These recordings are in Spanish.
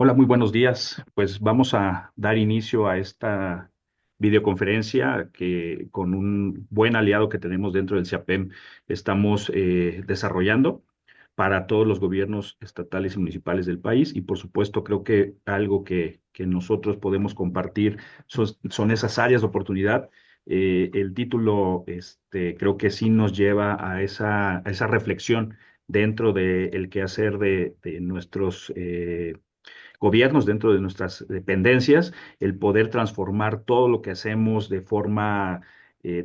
Hola, muy buenos días. Pues vamos a dar inicio a esta videoconferencia que con un buen aliado que tenemos dentro del CIAPEM estamos desarrollando para todos los gobiernos estatales y municipales del país. Y por supuesto, creo que algo que nosotros podemos compartir son esas áreas de oportunidad. El título creo que sí nos lleva a esa reflexión dentro del quehacer de nuestros gobiernos, dentro de nuestras dependencias, el poder transformar todo lo que hacemos de forma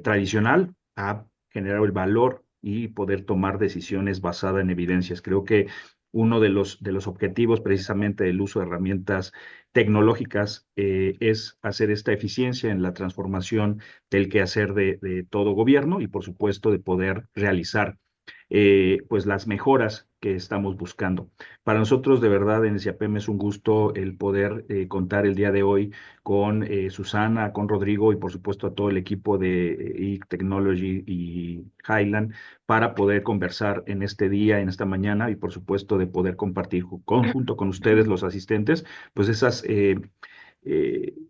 tradicional a generar el valor y poder tomar decisiones basadas en evidencias. Creo que uno de los objetivos precisamente del uso de herramientas tecnológicas es hacer esta eficiencia en la transformación del quehacer de todo gobierno y por supuesto de poder realizar pues las mejoras que estamos buscando. Para nosotros, de verdad, en SIAPEM es un gusto el poder contar el día de hoy con Susana, con Rodrigo y por supuesto a todo el equipo de Technology y Highland para poder conversar en este día, en esta mañana y por supuesto de poder compartir junto con ustedes, los asistentes, pues esas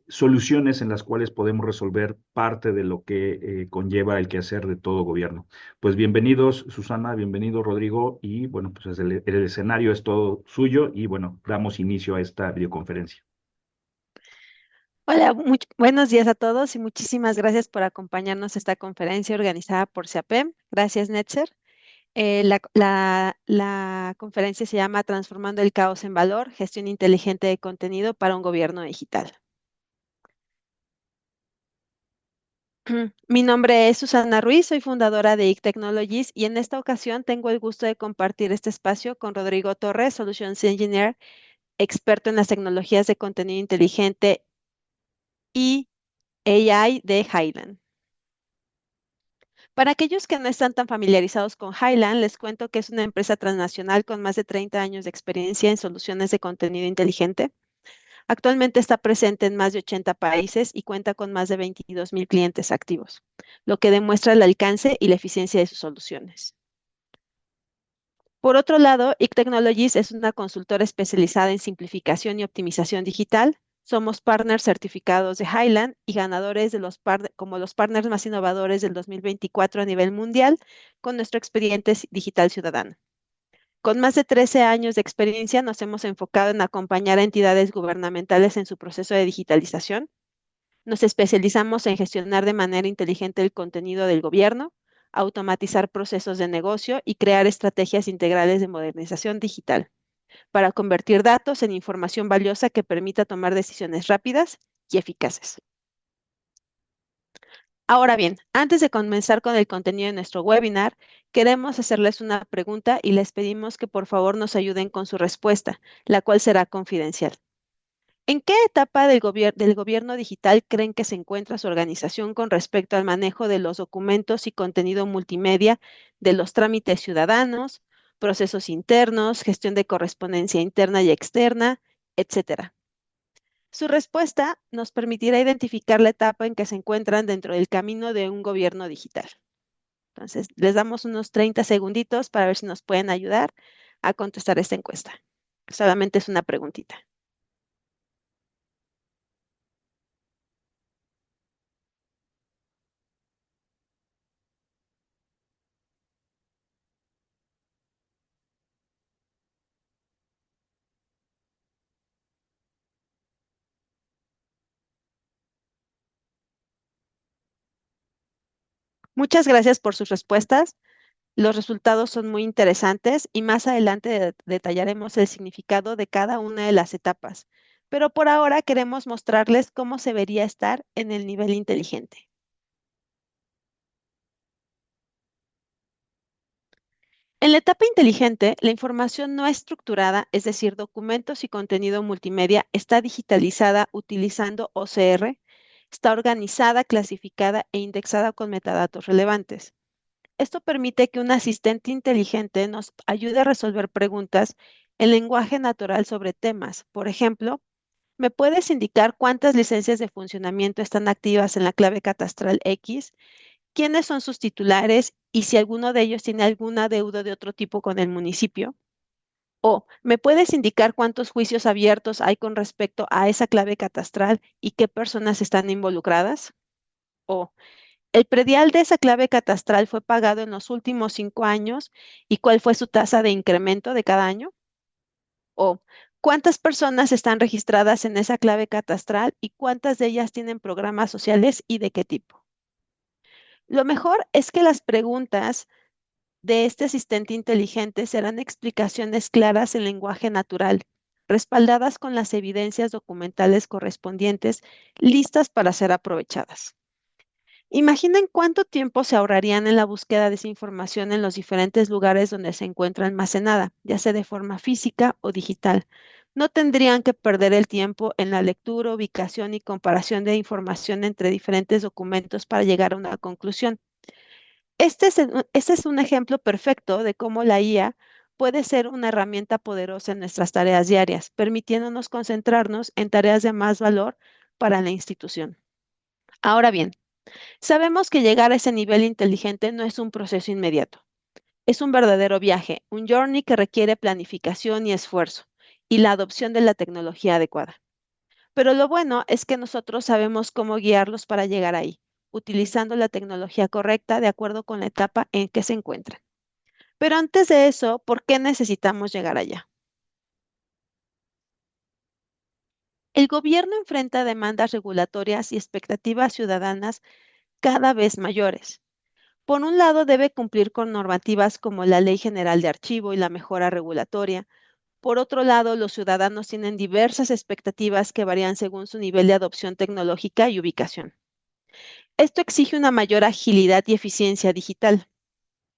soluciones en las cuales podemos resolver parte de lo que conlleva el quehacer de todo gobierno. Pues bienvenidos, Susana, bienvenido, Rodrigo, y bueno, pues el escenario es todo suyo y bueno, damos inicio a esta videoconferencia. Hola, buenos días a todos y muchísimas gracias por acompañarnos a esta conferencia organizada por CIAPEM. Gracias, Netzer. La conferencia se llama Transformando el caos en valor, gestión inteligente de contenido para un gobierno digital. Mi nombre es Susana Ruiz, soy fundadora de IC Technologies y en esta ocasión tengo el gusto de compartir este espacio con Rodrigo Torres, Solutions Engineer, experto en las tecnologías de contenido inteligente y AI de Highland. Para aquellos que no están tan familiarizados con Highland, les cuento que es una empresa transnacional con más de 30 años de experiencia en soluciones de contenido inteligente. Actualmente está presente en más de 80 países y cuenta con más de 22,000 clientes activos, lo que demuestra el alcance y la eficiencia de sus soluciones. Por otro lado, IC Technologies es una consultora especializada en simplificación y optimización digital. Somos partners certificados de Highland y ganadores de como los partners más innovadores del 2024 a nivel mundial con nuestro expediente digital ciudadano. Con más de 13 años de experiencia, nos hemos enfocado en acompañar a entidades gubernamentales en su proceso de digitalización. Nos especializamos en gestionar de manera inteligente el contenido del gobierno, automatizar procesos de negocio y crear estrategias integrales de modernización digital para convertir datos en información valiosa que permita tomar decisiones rápidas y eficaces. Ahora bien, antes de comenzar con el contenido de nuestro webinar, queremos hacerles una pregunta y les pedimos que por favor nos ayuden con su respuesta, la cual será confidencial. ¿En qué etapa del gobierno digital creen que se encuentra su organización con respecto al manejo de los documentos y contenido multimedia de los trámites ciudadanos, procesos internos, gestión de correspondencia interna y externa, etcétera? Su respuesta nos permitirá identificar la etapa en que se encuentran dentro del camino de un gobierno digital. Entonces, les damos unos 30 segunditos para ver si nos pueden ayudar a contestar esta encuesta. Solamente es una preguntita. Muchas gracias por sus respuestas. Los resultados son muy interesantes y más adelante detallaremos el significado de cada una de las etapas. Pero por ahora queremos mostrarles cómo se debería estar en el nivel inteligente. En la etapa inteligente, la información no estructurada, es decir, documentos y contenido multimedia, está digitalizada utilizando OCR, está organizada, clasificada e indexada con metadatos relevantes. Esto permite que un asistente inteligente nos ayude a resolver preguntas en lenguaje natural sobre temas. Por ejemplo, ¿me puedes indicar cuántas licencias de funcionamiento están activas en la clave catastral X? ¿Quiénes son sus titulares y si alguno de ellos tiene alguna deuda de otro tipo con el municipio? O, ¿me puedes indicar cuántos juicios abiertos hay con respecto a esa clave catastral y qué personas están involucradas? O, ¿el predial de esa clave catastral fue pagado en los últimos 5 años y cuál fue su tasa de incremento de cada año? O, ¿cuántas personas están registradas en esa clave catastral y cuántas de ellas tienen programas sociales y de qué tipo? Lo mejor es que las preguntas de este asistente inteligente serán explicaciones claras en lenguaje natural, respaldadas con las evidencias documentales correspondientes, listas para ser aprovechadas. Imaginen cuánto tiempo se ahorrarían en la búsqueda de esa información en los diferentes lugares donde se encuentra almacenada, ya sea de forma física o digital. No tendrían que perder el tiempo en la lectura, ubicación y comparación de información entre diferentes documentos para llegar a una conclusión. Este es un ejemplo perfecto de cómo la IA puede ser una herramienta poderosa en nuestras tareas diarias, permitiéndonos concentrarnos en tareas de más valor para la institución. Ahora bien, sabemos que llegar a ese nivel inteligente no es un proceso inmediato. Es un verdadero viaje, un journey que requiere planificación y esfuerzo, y la adopción de la tecnología adecuada. Pero lo bueno es que nosotros sabemos cómo guiarlos para llegar ahí, utilizando la tecnología correcta de acuerdo con la etapa en que se encuentran. Pero antes de eso, ¿por qué necesitamos llegar allá? El gobierno enfrenta demandas regulatorias y expectativas ciudadanas cada vez mayores. Por un lado, debe cumplir con normativas como la Ley General de Archivo y la mejora regulatoria. Por otro lado, los ciudadanos tienen diversas expectativas que varían según su nivel de adopción tecnológica y ubicación. Esto exige una mayor agilidad y eficiencia digital,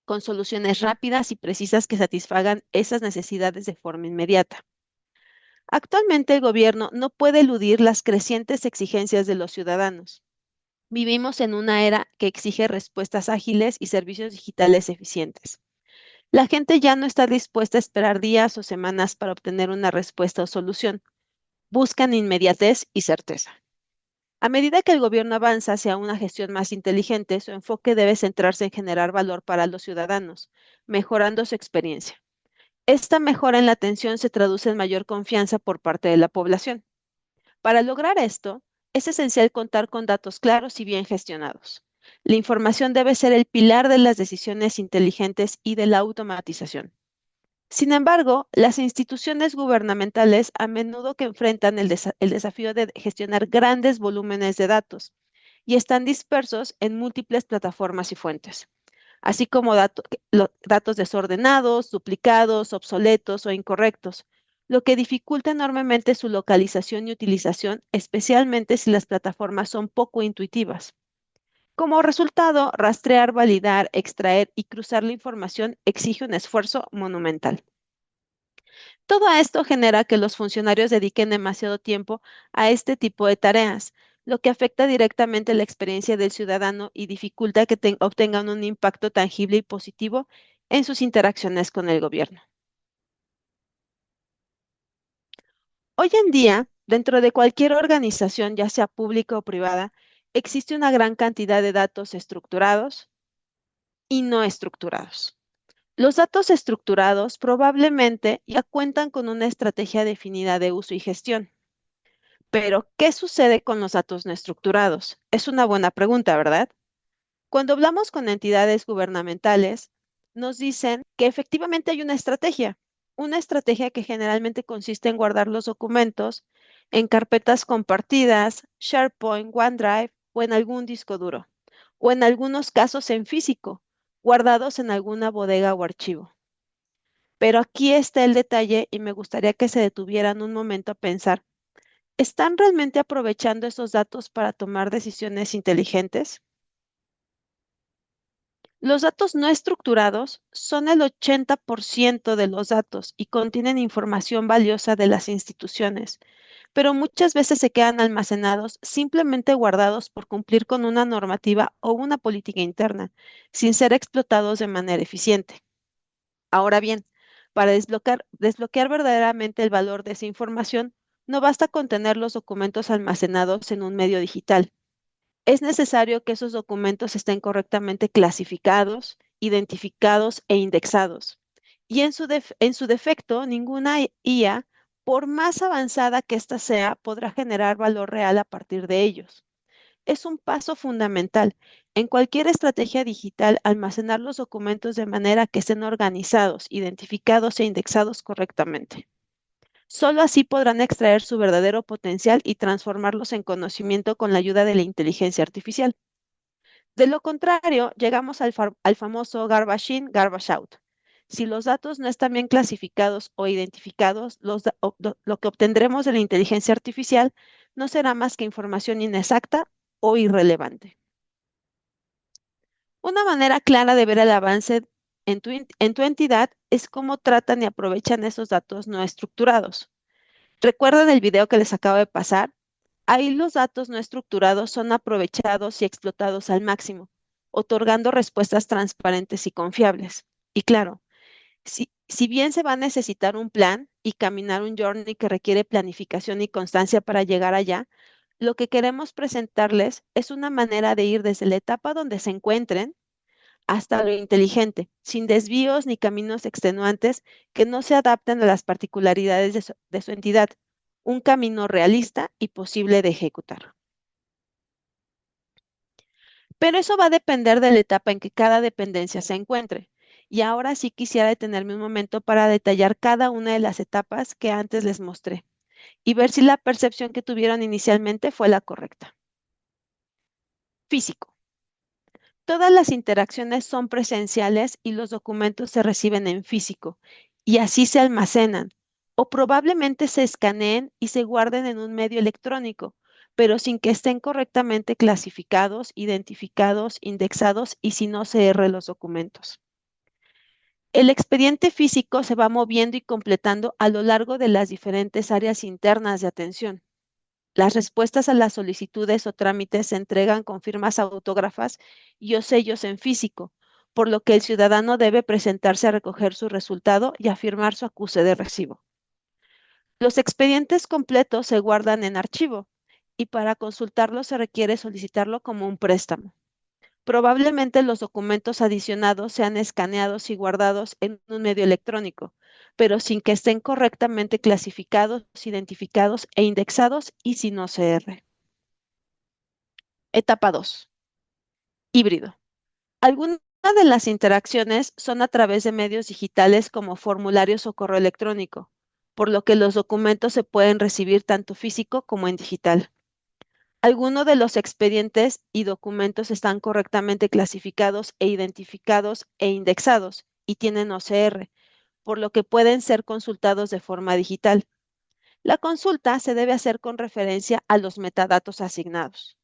con soluciones rápidas y precisas que satisfagan esas necesidades de forma inmediata. Actualmente el gobierno no puede eludir las crecientes exigencias de los ciudadanos. Vivimos en una era que exige respuestas ágiles y servicios digitales eficientes. La gente ya no está dispuesta a esperar días o semanas para obtener una respuesta o solución. Buscan inmediatez y certeza. A medida que el gobierno avanza hacia una gestión más inteligente, su enfoque debe centrarse en generar valor para los ciudadanos, mejorando su experiencia. Esta mejora en la atención se traduce en mayor confianza por parte de la población. Para lograr esto, es esencial contar con datos claros y bien gestionados. La información debe ser el pilar de las decisiones inteligentes y de la automatización. Sin embargo, las instituciones gubernamentales a menudo que enfrentan el desafío de gestionar grandes volúmenes de datos y están dispersos en múltiples plataformas y fuentes, así como datos desordenados, duplicados, obsoletos o incorrectos, lo que dificulta enormemente su localización y utilización, especialmente si las plataformas son poco intuitivas. Como resultado, rastrear, validar, extraer y cruzar la información exige un esfuerzo monumental. Todo esto genera que los funcionarios dediquen demasiado tiempo a este tipo de tareas, lo que afecta directamente la experiencia del ciudadano y dificulta que obtengan un impacto tangible y positivo en sus interacciones con el gobierno. Hoy en día, dentro de cualquier organización, ya sea pública o privada, existe una gran cantidad de datos estructurados y no estructurados. Los datos estructurados probablemente ya cuentan con una estrategia definida de uso y gestión. Pero, ¿qué sucede con los datos no estructurados? Es una buena pregunta, ¿verdad? Cuando hablamos con entidades gubernamentales, nos dicen que efectivamente hay una estrategia que generalmente consiste en guardar los documentos en carpetas compartidas, SharePoint, OneDrive o en algún disco duro, o en algunos casos en físico, guardados en alguna bodega o archivo. Pero aquí está el detalle y me gustaría que se detuvieran un momento a pensar. ¿Están realmente aprovechando esos datos para tomar decisiones inteligentes? Los datos no estructurados son el 80% de los datos y contienen información valiosa de las instituciones, pero muchas veces se quedan almacenados simplemente guardados por cumplir con una normativa o una política interna, sin ser explotados de manera eficiente. Ahora bien, para desbloquear verdaderamente el valor de esa información, no basta con tener los documentos almacenados en un medio digital. Es necesario que esos documentos estén correctamente clasificados, identificados e indexados. Y en su defecto, ninguna IA, por más avanzada que ésta sea, podrá generar valor real a partir de ellos. Es un paso fundamental. En cualquier estrategia digital, almacenar los documentos de manera que estén organizados, identificados e indexados correctamente. Solo así podrán extraer su verdadero potencial y transformarlos en conocimiento con la ayuda de la inteligencia artificial. De lo contrario, llegamos al famoso garbage in, garbage out. Si los datos no están bien clasificados o identificados, lo que obtendremos de la inteligencia artificial no será más que información inexacta o irrelevante. Una manera clara de ver el avance en tu entidad es cómo tratan y aprovechan esos datos no estructurados. ¿Recuerdan el video que les acabo de pasar? Ahí los datos no estructurados son aprovechados y explotados al máximo, otorgando respuestas transparentes y confiables. Y claro, si bien se va a necesitar un plan y caminar un journey que requiere planificación y constancia para llegar allá, lo que queremos presentarles es una manera de ir desde la etapa donde se encuentren hasta lo inteligente, sin desvíos ni caminos extenuantes que no se adapten a las particularidades de su entidad, un camino realista y posible de ejecutar. Pero eso va a depender de la etapa en que cada dependencia se encuentre. Y ahora sí quisiera detenerme un momento para detallar cada una de las etapas que antes les mostré y ver si la percepción que tuvieron inicialmente fue la correcta. Físico. Todas las interacciones son presenciales y los documentos se reciben en físico y así se almacenan o probablemente se escaneen y se guarden en un medio electrónico, pero sin que estén correctamente clasificados, identificados, indexados y sin OCR los documentos. El expediente físico se va moviendo y completando a lo largo de las diferentes áreas internas de atención. Las respuestas a las solicitudes o trámites se entregan con firmas autógrafas y o sellos en físico, por lo que el ciudadano debe presentarse a recoger su resultado y a firmar su acuse de recibo. Los expedientes completos se guardan en archivo y para consultarlos se requiere solicitarlo como un préstamo. Probablemente los documentos adicionados sean escaneados y guardados en un medio electrónico, pero sin que estén correctamente clasificados, identificados e indexados y sin OCR. Etapa 2. Híbrido. Algunas de las interacciones son a través de medios digitales como formularios o correo electrónico, por lo que los documentos se pueden recibir tanto físico como en digital. Algunos de los expedientes y documentos están correctamente clasificados e identificados e indexados y tienen OCR, por lo que pueden ser consultados de forma digital. La consulta se debe hacer con referencia a los metadatos asignados.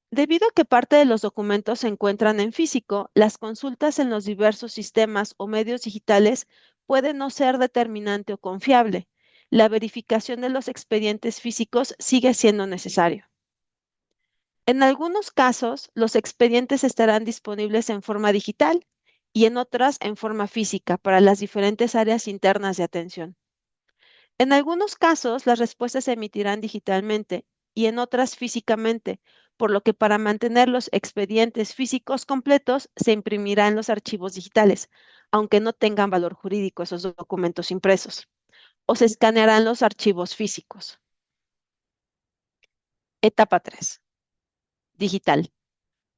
Debido a que parte de los documentos se encuentran en físico, las consultas en los diversos sistemas o medios digitales pueden no ser determinante o confiable. La verificación de los expedientes físicos sigue siendo necesario. En algunos casos, los expedientes estarán disponibles en forma digital y en otras en forma física para las diferentes áreas internas de atención. En algunos casos, las respuestas se emitirán digitalmente y en otras físicamente, por lo que para mantener los expedientes físicos completos se imprimirán los archivos digitales, aunque no tengan valor jurídico esos documentos impresos, o se escanearán los archivos físicos. Etapa 3. Digital.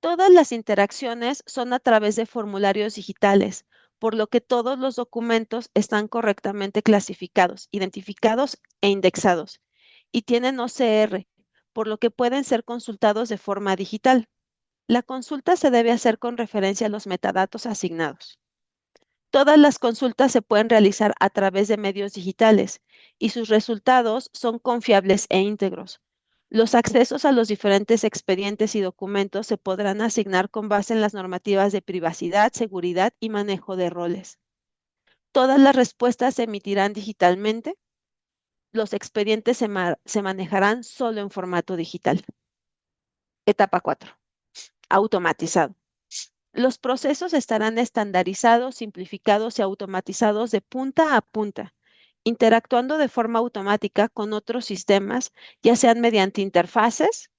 Todas las interacciones son a través de formularios digitales, por lo que todos los documentos están correctamente clasificados, identificados e indexados, y tienen OCR, por lo que pueden ser consultados de forma digital. La consulta se debe hacer con referencia a los metadatos asignados. Todas las consultas se pueden realizar a través de medios digitales y sus resultados son confiables e íntegros. Los accesos a los diferentes expedientes y documentos se podrán asignar con base en las normativas de privacidad, seguridad y manejo de roles. Todas las respuestas se emitirán digitalmente. Los expedientes se manejarán solo en formato digital. Etapa 4. Automatizado. Los procesos estarán estandarizados, simplificados y automatizados de punta a punta, interactuando de forma automática con otros sistemas, ya sean mediante interfaces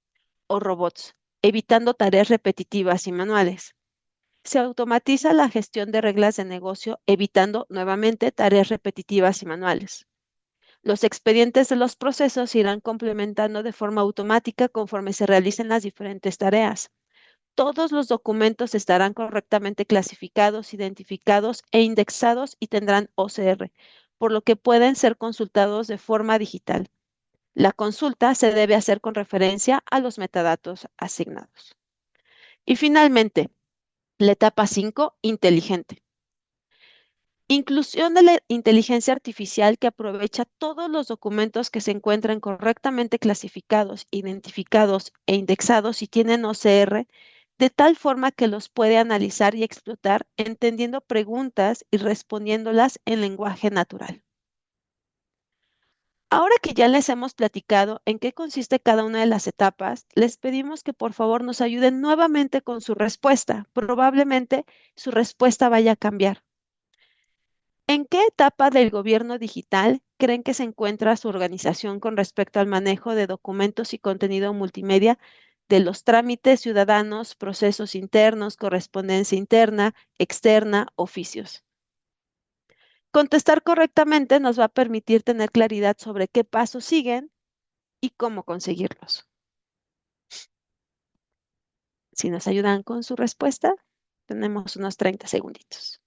o robots, evitando tareas repetitivas y manuales. Se automatiza la gestión de reglas de negocio, evitando nuevamente tareas repetitivas y manuales. Los expedientes de los procesos se irán complementando de forma automática conforme se realicen las diferentes tareas. Todos los documentos estarán correctamente clasificados, identificados e indexados y tendrán OCR, por lo que pueden ser consultados de forma digital. La consulta se debe hacer con referencia a los metadatos asignados. Y finalmente, la etapa 5, inteligente. Inclusión de la inteligencia artificial que aprovecha todos los documentos que se encuentran correctamente clasificados, identificados e indexados y tienen OCR, de tal forma que los puede analizar y explotar, entendiendo preguntas y respondiéndolas en lenguaje natural. Ahora que ya les hemos platicado en qué consiste cada una de las etapas, les pedimos que por favor nos ayuden nuevamente con su respuesta. Probablemente su respuesta vaya a cambiar. ¿En qué etapa del gobierno digital creen que se encuentra su organización con respecto al manejo de documentos y contenido multimedia de los trámites ciudadanos, procesos internos, correspondencia interna, externa, oficios? Contestar correctamente nos va a permitir tener claridad sobre qué pasos siguen y cómo conseguirlos. Si nos ayudan con su respuesta, tenemos unos 30 segunditos.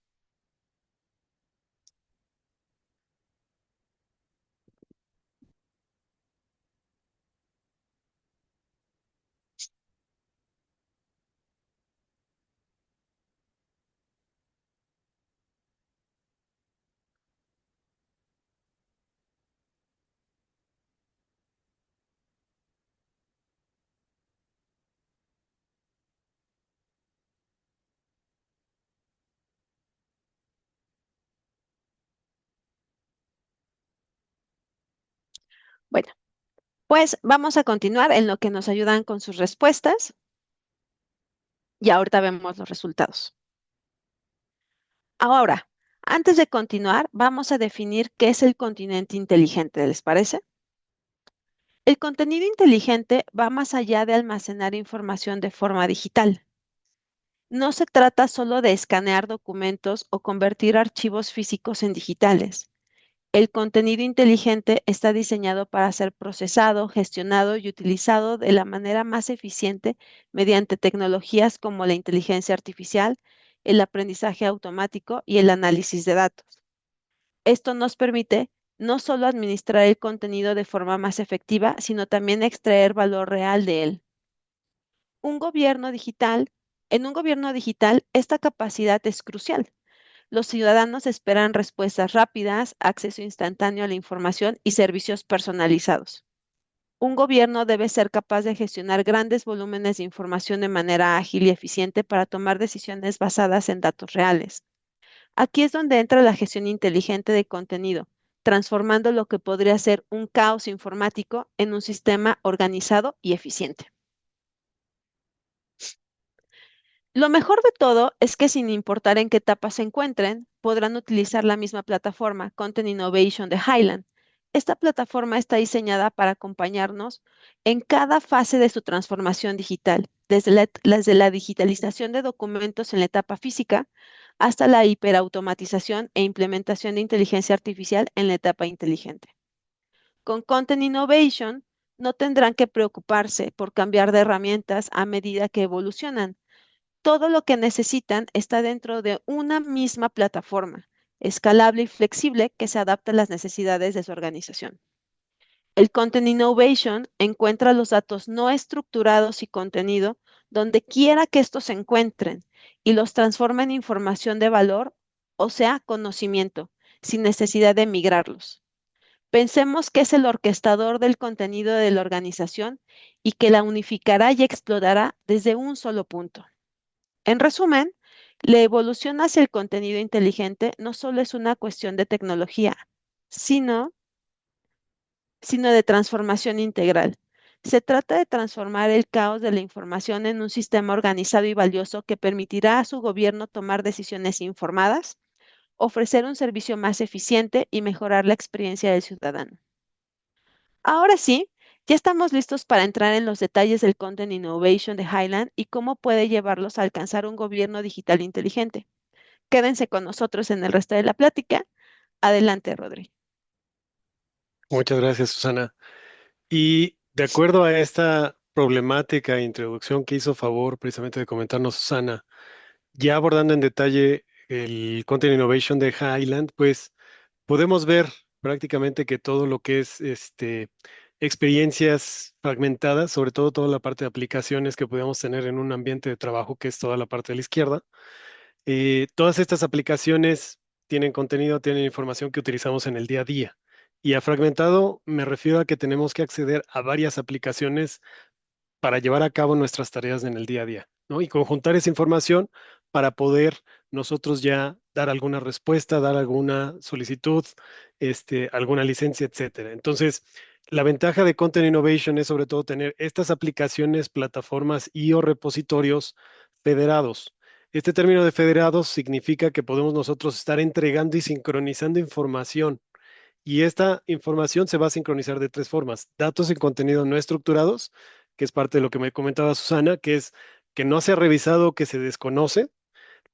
Bueno, pues vamos a continuar en lo que nos ayudan con sus respuestas y ahorita vemos los resultados. Ahora, antes de continuar, vamos a definir qué es el continente inteligente, ¿les parece? El contenido inteligente va más allá de almacenar información de forma digital. No se trata solo de escanear documentos o convertir archivos físicos en digitales. El contenido inteligente está diseñado para ser procesado, gestionado y utilizado de la manera más eficiente mediante tecnologías como la inteligencia artificial, el aprendizaje automático y el análisis de datos. Esto nos permite no solo administrar el contenido de forma más efectiva, sino también extraer valor real de él. Un gobierno digital, en un gobierno digital, esta capacidad es crucial. Los ciudadanos esperan respuestas rápidas, acceso instantáneo a la información y servicios personalizados. Un gobierno debe ser capaz de gestionar grandes volúmenes de información de manera ágil y eficiente para tomar decisiones basadas en datos reales. Aquí es donde entra la gestión inteligente de contenido, transformando lo que podría ser un caos informático en un sistema organizado y eficiente. Lo mejor de todo es que sin importar en qué etapa se encuentren, podrán utilizar la misma plataforma, Content Innovation de Highland. Esta plataforma está diseñada para acompañarnos en cada fase de su transformación digital, desde la digitalización de documentos en la etapa física hasta la hiperautomatización e implementación de inteligencia artificial en la etapa inteligente. Con Content Innovation no tendrán que preocuparse por cambiar de herramientas a medida que evolucionan. Todo lo que necesitan está dentro de una misma plataforma, escalable y flexible que se adapta a las necesidades de su organización. El Content Innovation encuentra los datos no estructurados y contenido donde quiera que estos se encuentren y los transforma en información de valor, o sea, conocimiento, sin necesidad de migrarlos. Pensemos que es el orquestador del contenido de la organización y que la unificará y explotará desde un solo punto. En resumen, la evolución hacia el contenido inteligente no solo es una cuestión de tecnología, sino, sino de transformación integral. Se trata de transformar el caos de la información en un sistema organizado y valioso que permitirá a su gobierno tomar decisiones informadas, ofrecer un servicio más eficiente y mejorar la experiencia del ciudadano. Ahora sí, Ya estamos listos para entrar en los detalles del Content Innovation de Highland y cómo puede llevarlos a alcanzar un gobierno digital inteligente. Quédense con nosotros en el resto de la plática. Adelante, Rodri. Muchas gracias, Susana. Y de acuerdo a esta problemática e introducción que hizo favor precisamente de comentarnos Susana, ya abordando en detalle el Content Innovation de Highland, pues podemos ver prácticamente que todo lo que es experiencias fragmentadas, sobre todo toda la parte de aplicaciones que podemos tener en un ambiente de trabajo, que es toda la parte de la izquierda, todas estas aplicaciones tienen contenido, tienen información que utilizamos en el día a día. Y a fragmentado me refiero a que tenemos que acceder a varias aplicaciones para llevar a cabo nuestras tareas en el día a día, ¿no? Y conjuntar esa información para poder nosotros ya dar alguna respuesta, dar alguna solicitud, alguna licencia, etcétera. Entonces, la ventaja de Content Innovation es sobre todo tener estas aplicaciones, plataformas y o repositorios federados. Este término de federados significa que podemos nosotros estar entregando y sincronizando información. Y esta información se va a sincronizar de tres formas: datos y contenido no estructurados, que es parte de lo que me comentaba Susana, que es que no se ha revisado, que se desconoce;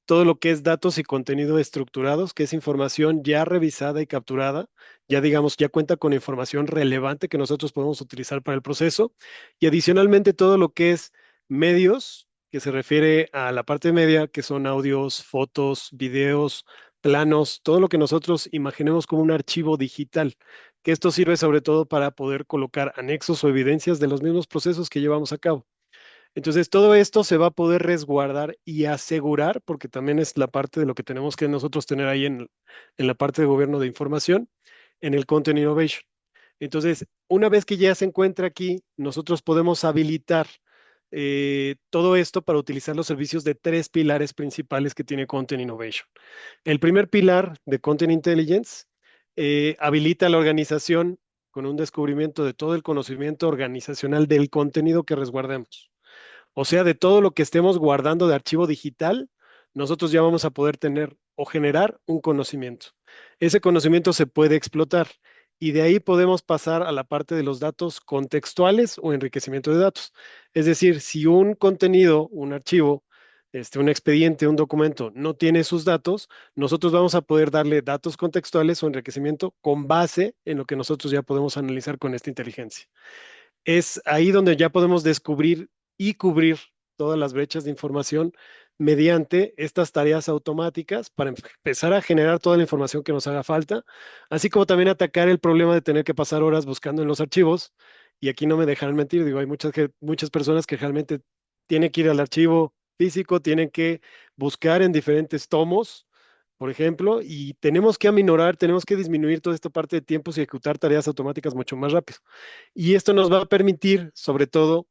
todo lo que es datos y contenido estructurados, que es información ya revisada y capturada, ya digamos, ya cuenta con información relevante que nosotros podemos utilizar para el proceso; y adicionalmente todo lo que es medios, que se refiere a la parte media, que son audios, fotos, videos, planos, todo lo que nosotros imaginemos como un archivo digital, que esto sirve sobre todo para poder colocar anexos o evidencias de los mismos procesos que llevamos a cabo. Entonces, todo esto se va a poder resguardar y asegurar, porque también es la parte de lo que tenemos que nosotros tener ahí en la parte de gobierno de información, en el Content Innovation. Entonces, una vez que ya se encuentra aquí, nosotros podemos habilitar todo esto para utilizar los servicios de tres pilares principales que tiene Content Innovation. El primer pilar de Content Intelligence habilita a la organización con un descubrimiento de todo el conocimiento organizacional del contenido que resguardemos. O sea, de todo lo que estemos guardando de archivo digital, nosotros ya vamos a poder tener o generar un conocimiento. Ese conocimiento se puede explotar y de ahí podemos pasar a la parte de los datos contextuales o enriquecimiento de datos. Es decir, si un contenido, un archivo, un expediente, un documento no tiene sus datos, nosotros vamos a poder darle datos contextuales o enriquecimiento con base en lo que nosotros ya podemos analizar con esta inteligencia. Es ahí donde ya podemos descubrir y cubrir todas las brechas de información mediante estas tareas automáticas para empezar a generar toda la información que nos haga falta, así como también atacar el problema de tener que pasar horas buscando en los archivos. Y aquí no me dejan mentir, digo, hay muchas personas que realmente tienen que ir al archivo físico, tienen que buscar en diferentes tomos, por ejemplo, y tenemos que aminorar, tenemos que disminuir toda esta parte de tiempos y ejecutar tareas automáticas mucho más rápido. Y esto nos va a permitir, sobre todo,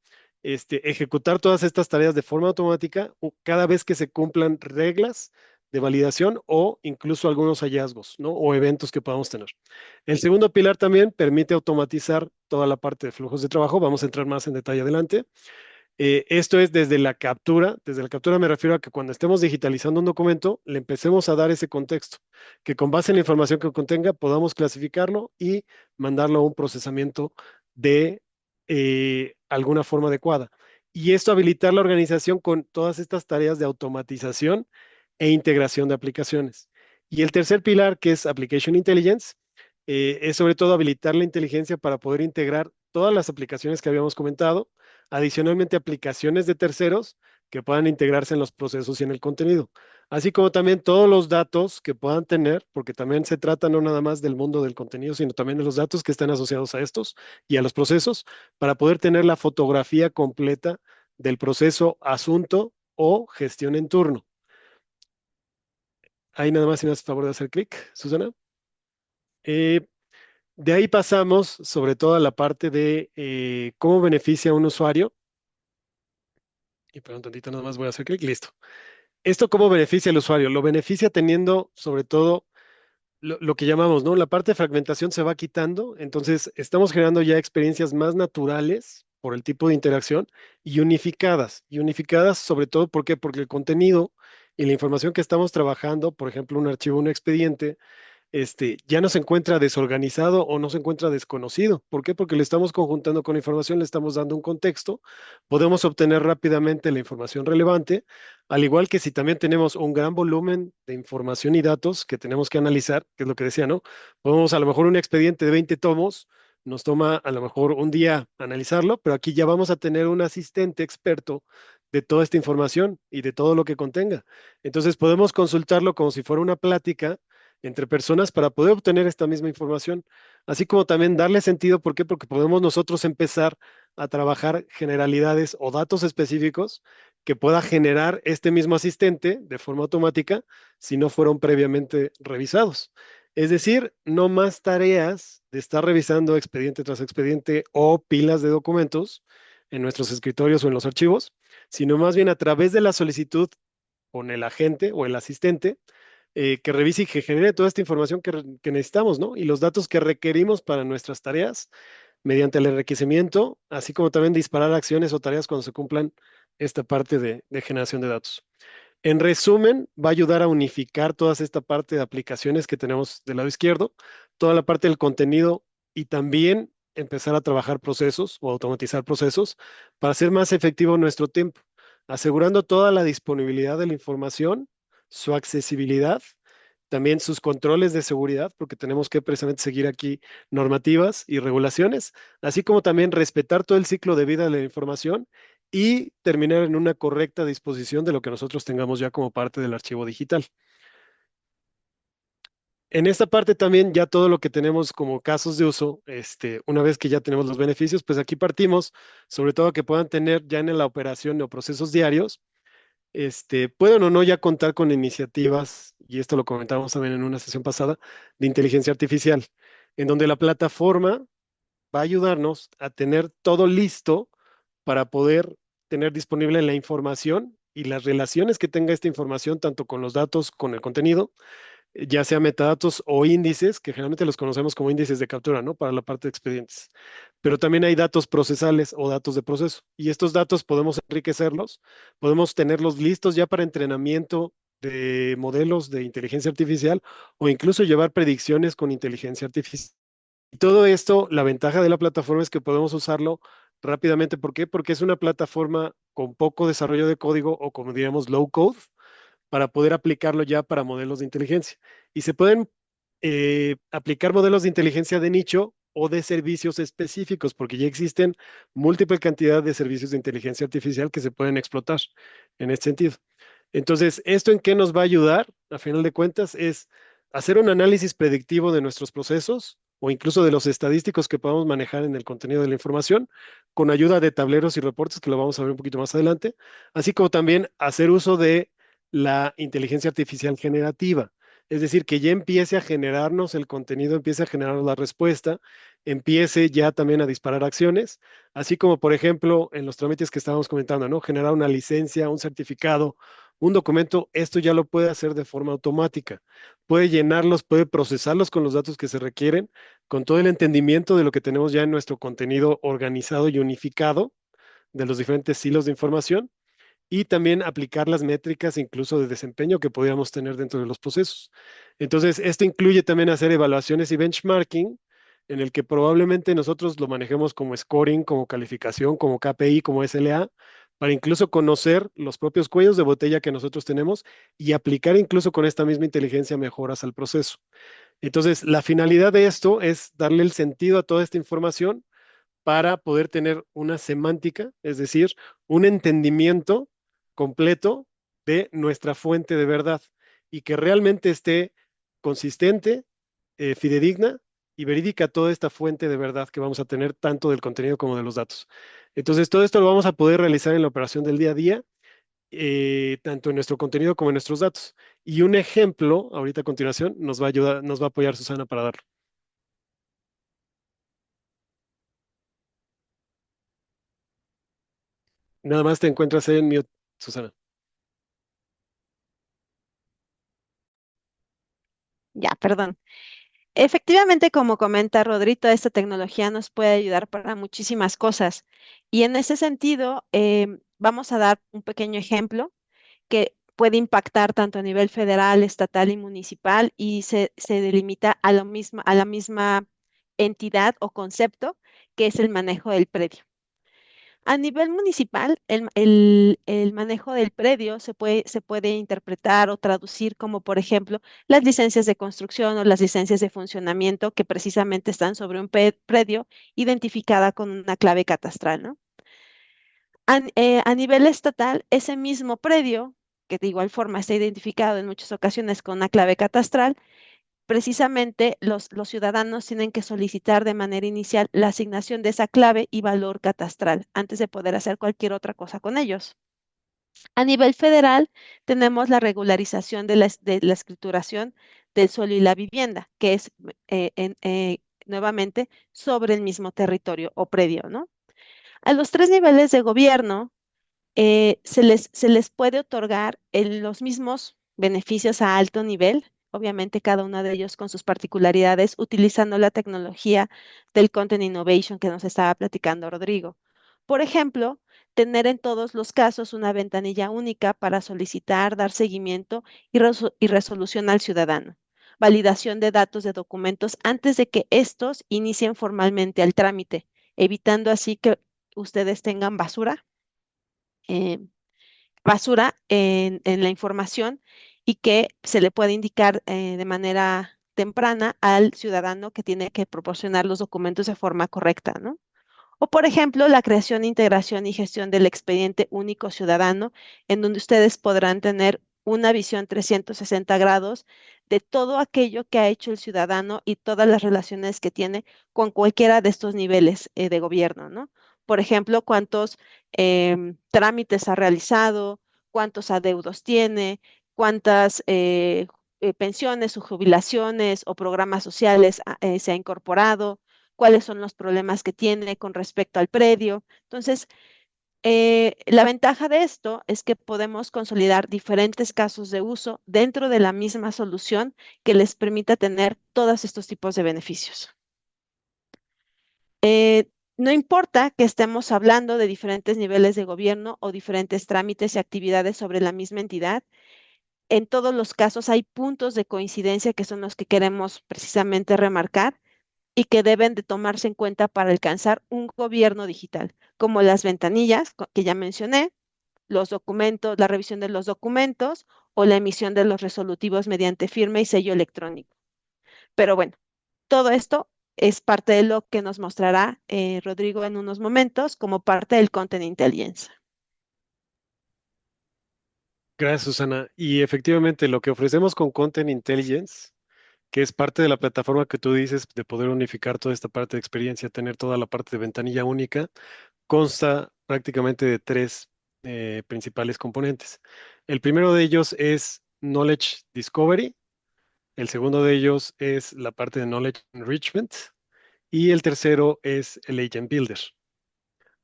ejecutar todas estas tareas de forma automática cada vez que se cumplan reglas de validación o incluso algunos hallazgos, ¿no? O eventos que podamos tener. El segundo pilar también permite automatizar toda la parte de flujos de trabajo. Vamos a entrar más en detalle adelante. Esto es desde la captura. Desde la captura me refiero a que cuando estemos digitalizando un documento, le empecemos a dar ese contexto, que con base en la información que contenga podamos clasificarlo y mandarlo a un procesamiento de alguna forma adecuada. Y esto habilitar la organización con todas estas tareas de automatización e integración de aplicaciones. Y el tercer pilar, que es Application Intelligence, es sobre todo habilitar la inteligencia para poder integrar todas las aplicaciones que habíamos comentado, adicionalmente aplicaciones de terceros que puedan integrarse en los procesos y en el contenido, así como también todos los datos que puedan tener, porque también se trata no nada más del mundo del contenido, sino también de los datos que están asociados a estos y a los procesos, para poder tener la fotografía completa del proceso, asunto o gestión en turno. Ahí nada más si me hace favor de hacer clic, Susana. Eh, de ahí pasamos sobre todo a la parte de cómo beneficia a un usuario. Y perdón, tantito nada más voy a hacer clic, listo. ¿Esto cómo beneficia al usuario? Lo beneficia teniendo sobre todo lo que llamamos, ¿no? La parte de fragmentación se va quitando, entonces estamos generando ya experiencias más naturales por el tipo de interacción y unificadas. Y unificadas sobre todo, ¿por qué? Porque el contenido y la información que estamos trabajando, por ejemplo, un archivo, un expediente, ya no se encuentra desorganizado o no se encuentra desconocido. ¿Por qué? Porque le estamos conjuntando con información, le estamos dando un contexto, podemos obtener rápidamente la información relevante, al igual que si también tenemos un gran volumen de información y datos que tenemos que analizar, que es lo que decía, ¿no? Podemos a lo mejor un expediente de 20 tomos, nos toma a lo mejor un día analizarlo, pero aquí ya vamos a tener un asistente experto de toda esta información y de todo lo que contenga. Entonces podemos consultarlo como si fuera una plática entre personas para poder obtener esta misma información, así como también darle sentido. ¿Por qué? Porque podemos nosotros empezar a trabajar generalidades o datos específicos que pueda generar este mismo asistente de forma automática si no fueron previamente revisados. Es decir, no más tareas de estar revisando expediente tras expediente o pilas de documentos en nuestros escritorios o en los archivos, sino más bien a través de la solicitud con el agente o el asistente que revise y que genere toda esta información que necesitamos, ¿no? Y los datos que requerimos para nuestras tareas mediante el enriquecimiento, así como también disparar acciones o tareas cuando se cumplan esta parte de generación de datos. En resumen, va a ayudar a unificar toda esta parte de aplicaciones que tenemos del lado izquierdo, toda la parte del contenido y también empezar a trabajar procesos o automatizar procesos para hacer más efectivo nuestro tiempo, asegurando toda la disponibilidad de la información, su accesibilidad, también sus controles de seguridad, porque tenemos que precisamente seguir aquí normativas y regulaciones, así como también respetar todo el ciclo de vida de la información y terminar en una correcta disposición de lo que nosotros tengamos ya como parte del archivo digital. En esta parte también ya todo lo que tenemos como casos de uso, una vez que ya tenemos los beneficios, pues aquí partimos, sobre todo que puedan tener ya en la operación o procesos diarios, pueden o no ya contar con iniciativas, y esto lo comentamos también en una sesión pasada, de inteligencia artificial, en donde la plataforma va a ayudarnos a tener todo listo para poder tener disponible la información y las relaciones que tenga esta información, tanto con los datos, con el contenido, ya sea metadatos o índices, que generalmente los conocemos como índices de captura, ¿no? Para la parte de expedientes. Pero también hay datos procesales o datos de proceso. Y estos datos podemos enriquecerlos, podemos tenerlos listos ya para entrenamiento de modelos de inteligencia artificial o incluso llevar predicciones con inteligencia artificial. Y todo esto, la ventaja de la plataforma es que podemos usarlo rápidamente. ¿Por qué? Porque es una plataforma con poco desarrollo de código o como diríamos low code para poder aplicarlo ya para modelos de inteligencia. Y se pueden aplicar modelos de inteligencia de nicho o de servicios específicos, porque ya existen múltiple cantidad de servicios de inteligencia artificial que se pueden explotar en este sentido. Entonces, ¿esto en qué nos va a ayudar? A final de cuentas, es hacer un análisis predictivo de nuestros procesos o incluso de los estadísticos que podamos manejar en el contenido de la información, con ayuda de tableros y reportes, que lo vamos a ver un poquito más adelante, así como también hacer uso de la inteligencia artificial generativa. Es decir, que ya empiece a generarnos el contenido, empiece a generarnos la respuesta, empiece ya también a disparar acciones, así como, por ejemplo, en los trámites que estábamos comentando, ¿no? Generar una licencia, un certificado, un documento, esto ya lo puede hacer de forma automática. Puede llenarlos, puede procesarlos con los datos que se requieren, con todo el entendimiento de lo que tenemos ya en nuestro contenido organizado y unificado de los diferentes hilos de información y también aplicar las métricas incluso de desempeño que podríamos tener dentro de los procesos. Entonces, esto incluye también hacer evaluaciones y benchmarking, en el que probablemente nosotros lo manejemos como scoring, como calificación, como KPI, como SLA, para incluso conocer los propios cuellos de botella que nosotros tenemos y aplicar incluso con esta misma inteligencia mejoras al proceso. Entonces, la finalidad de esto es darle el sentido a toda esta información para poder tener una semántica, es decir, un entendimiento completo de nuestra fuente de verdad y que realmente esté consistente, fidedigna y verídica toda esta fuente de verdad que vamos a tener tanto del contenido como de los datos. Entonces, todo esto lo vamos a poder realizar en la operación del día a día, tanto en nuestro contenido como en nuestros datos. Y un ejemplo, ahorita a continuación, nos va a ayudar, nos va a apoyar Susana para darlo. Nada más te encuentras en mute, Susana. Ya, perdón. Efectivamente, como comenta Rodrito, esta tecnología nos puede ayudar para muchísimas cosas. Y en ese sentido, vamos a dar un pequeño ejemplo que puede impactar tanto a nivel federal, estatal y municipal y se delimita a a la misma entidad o concepto que es el manejo del predio. A nivel municipal, el manejo del predio se puede interpretar o traducir como, por ejemplo, las licencias de construcción o las licencias de funcionamiento que precisamente están sobre un predio identificada con una clave catastral, ¿no? A nivel estatal, ese mismo predio, que de igual forma está identificado en muchas ocasiones con una clave catastral, precisamente los ciudadanos tienen que solicitar de manera inicial la asignación de esa clave y valor catastral antes de poder hacer cualquier otra cosa con ellos. A nivel federal, tenemos la regularización de la escrituración del suelo y la vivienda, que es nuevamente sobre el mismo territorio o predio, ¿no? A los tres niveles de gobierno se les puede otorgar los mismos beneficios a alto nivel, obviamente cada uno de ellos con sus particularidades, utilizando la tecnología del Content Innovation que nos estaba platicando Rodrigo. Por ejemplo, tener en todos los casos una ventanilla única para solicitar, dar seguimiento y resolución al ciudadano. Validación de datos de documentos antes de que estos inicien formalmente el trámite, evitando así que ustedes tengan eh, basura en la información y que se le puede indicar de manera temprana al ciudadano que tiene que proporcionar los documentos de forma correcta, ¿no? O, por ejemplo, la creación, integración y gestión del expediente único ciudadano, en donde ustedes podrán tener una visión 360 grados de todo aquello que ha hecho el ciudadano y todas las relaciones que tiene con cualquiera de estos niveles de gobierno, ¿no? Por ejemplo, cuántos trámites ha realizado, cuántos adeudos tiene, cuántas pensiones o jubilaciones o programas sociales se ha incorporado, cuáles son los problemas que tiene con respecto al predio. Entonces, la ventaja de esto es que podemos consolidar diferentes casos de uso dentro de la misma solución que les permita tener todos estos tipos de beneficios. No importa que estemos hablando de diferentes niveles de gobierno o diferentes trámites y actividades sobre la misma entidad, en todos los casos hay puntos de coincidencia que son los que queremos precisamente remarcar y que deben de tomarse en cuenta para alcanzar un gobierno digital, como las ventanillas que ya mencioné, los documentos, la revisión de los documentos o la emisión de los resolutivos mediante firma y sello electrónico. Pero bueno, todo esto es parte de lo que nos mostrará Rodrigo en unos momentos como parte del Content Intelligence. Gracias, Susana. Y efectivamente, lo que ofrecemos con Content Intelligence, que es parte de la plataforma que tú dices de poder unificar toda esta parte de experiencia, tener toda la parte de ventanilla única, consta prácticamente de tres principales componentes. El primero de ellos es Knowledge Discovery, el segundo de ellos es la parte de Knowledge Enrichment y el tercero es el Agent Builder.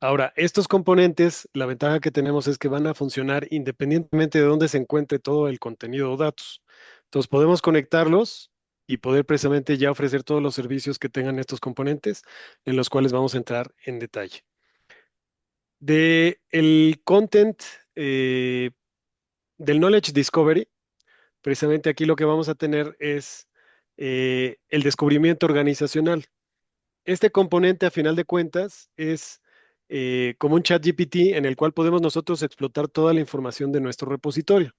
Ahora, estos componentes, la ventaja que tenemos es que van a funcionar independientemente de dónde se encuentre todo el contenido o datos. Entonces, podemos conectarlos y poder precisamente ya ofrecer todos los servicios que tengan estos componentes, en los cuales vamos a entrar en detalle. De el content del Knowledge Discovery, precisamente aquí lo que vamos a tener es el descubrimiento organizacional. Este componente, a final de cuentas, es como un chat GPT en el cual podemos nosotros explotar toda la información de nuestro repositorio.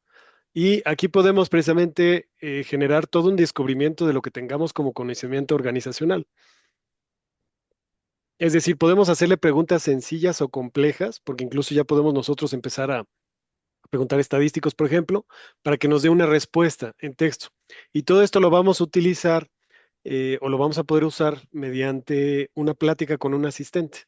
Y aquí podemos precisamente generar todo un descubrimiento de lo que tengamos como conocimiento organizacional. Es decir, podemos hacerle preguntas sencillas o complejas, porque incluso ya podemos nosotros empezar a preguntar estadísticos, por ejemplo, para que nos dé una respuesta en texto. Y todo esto lo vamos a utilizar o lo vamos a poder usar mediante una plática con un asistente.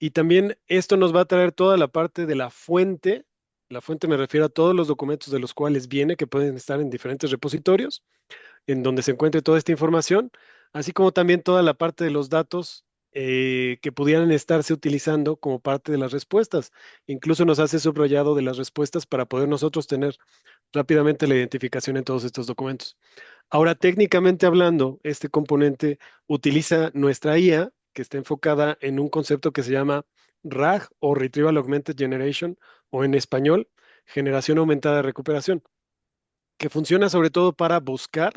Y también esto nos va a traer toda la parte de la fuente. La fuente me refiero a todos los documentos de los cuales viene, que pueden estar en diferentes repositorios, en donde se encuentre toda esta información, así como también toda la parte de los datos que pudieran estarse utilizando como parte de las respuestas. Incluso nos hace subrayado de las respuestas para poder nosotros tener rápidamente la identificación en todos estos documentos. Ahora, técnicamente hablando, este componente utiliza nuestra IA, que está enfocada en un concepto que se llama RAG o Retrieval Augmented Generation, o en español, generación aumentada de recuperación, que funciona sobre todo para buscar,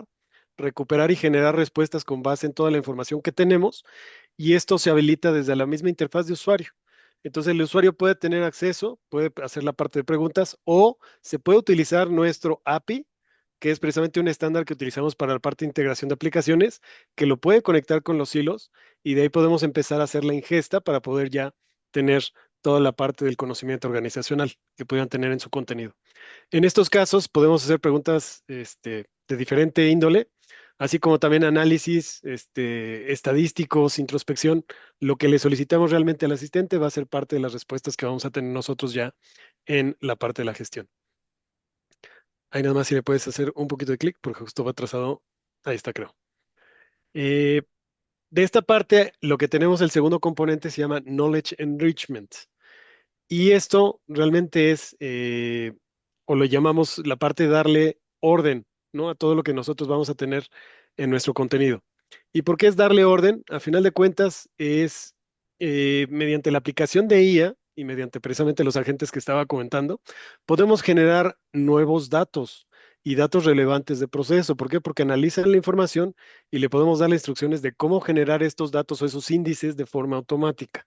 recuperar y generar respuestas con base en toda la información que tenemos, y esto se habilita desde la misma interfaz de usuario. Entonces el usuario puede tener acceso, puede hacer la parte de preguntas o se puede utilizar nuestro API, que es precisamente un estándar que utilizamos para la parte de integración de aplicaciones, que lo puede conectar con los hilos y de ahí podemos empezar a hacer la ingesta para poder ya tener toda la parte del conocimiento organizacional que puedan tener en su contenido. En estos casos podemos hacer preguntas de diferente índole, así como también análisis estadísticos, introspección. Lo que le solicitamos realmente al asistente va a ser parte de las respuestas que vamos a tener nosotros ya en la parte de la gestión. Ahí nada más si le puedes hacer un poquito de clic, porque justo va atrasado. Ahí está, creo. Eh, de esta parte, lo que tenemos, el segundo componente se llama Knowledge Enrichment. Y esto realmente es, o lo llamamos la parte de darle orden, ¿no? A todo lo que nosotros vamos a tener en nuestro contenido. ¿Y por qué es darle orden? A final de cuentas, es mediante la aplicación de IA y mediante precisamente los agentes que estaba comentando, podemos generar nuevos datos y datos relevantes de proceso. ¿Por qué? Porque analizan la información y le podemos dar las instrucciones de cómo generar estos datos o esos índices de forma automática.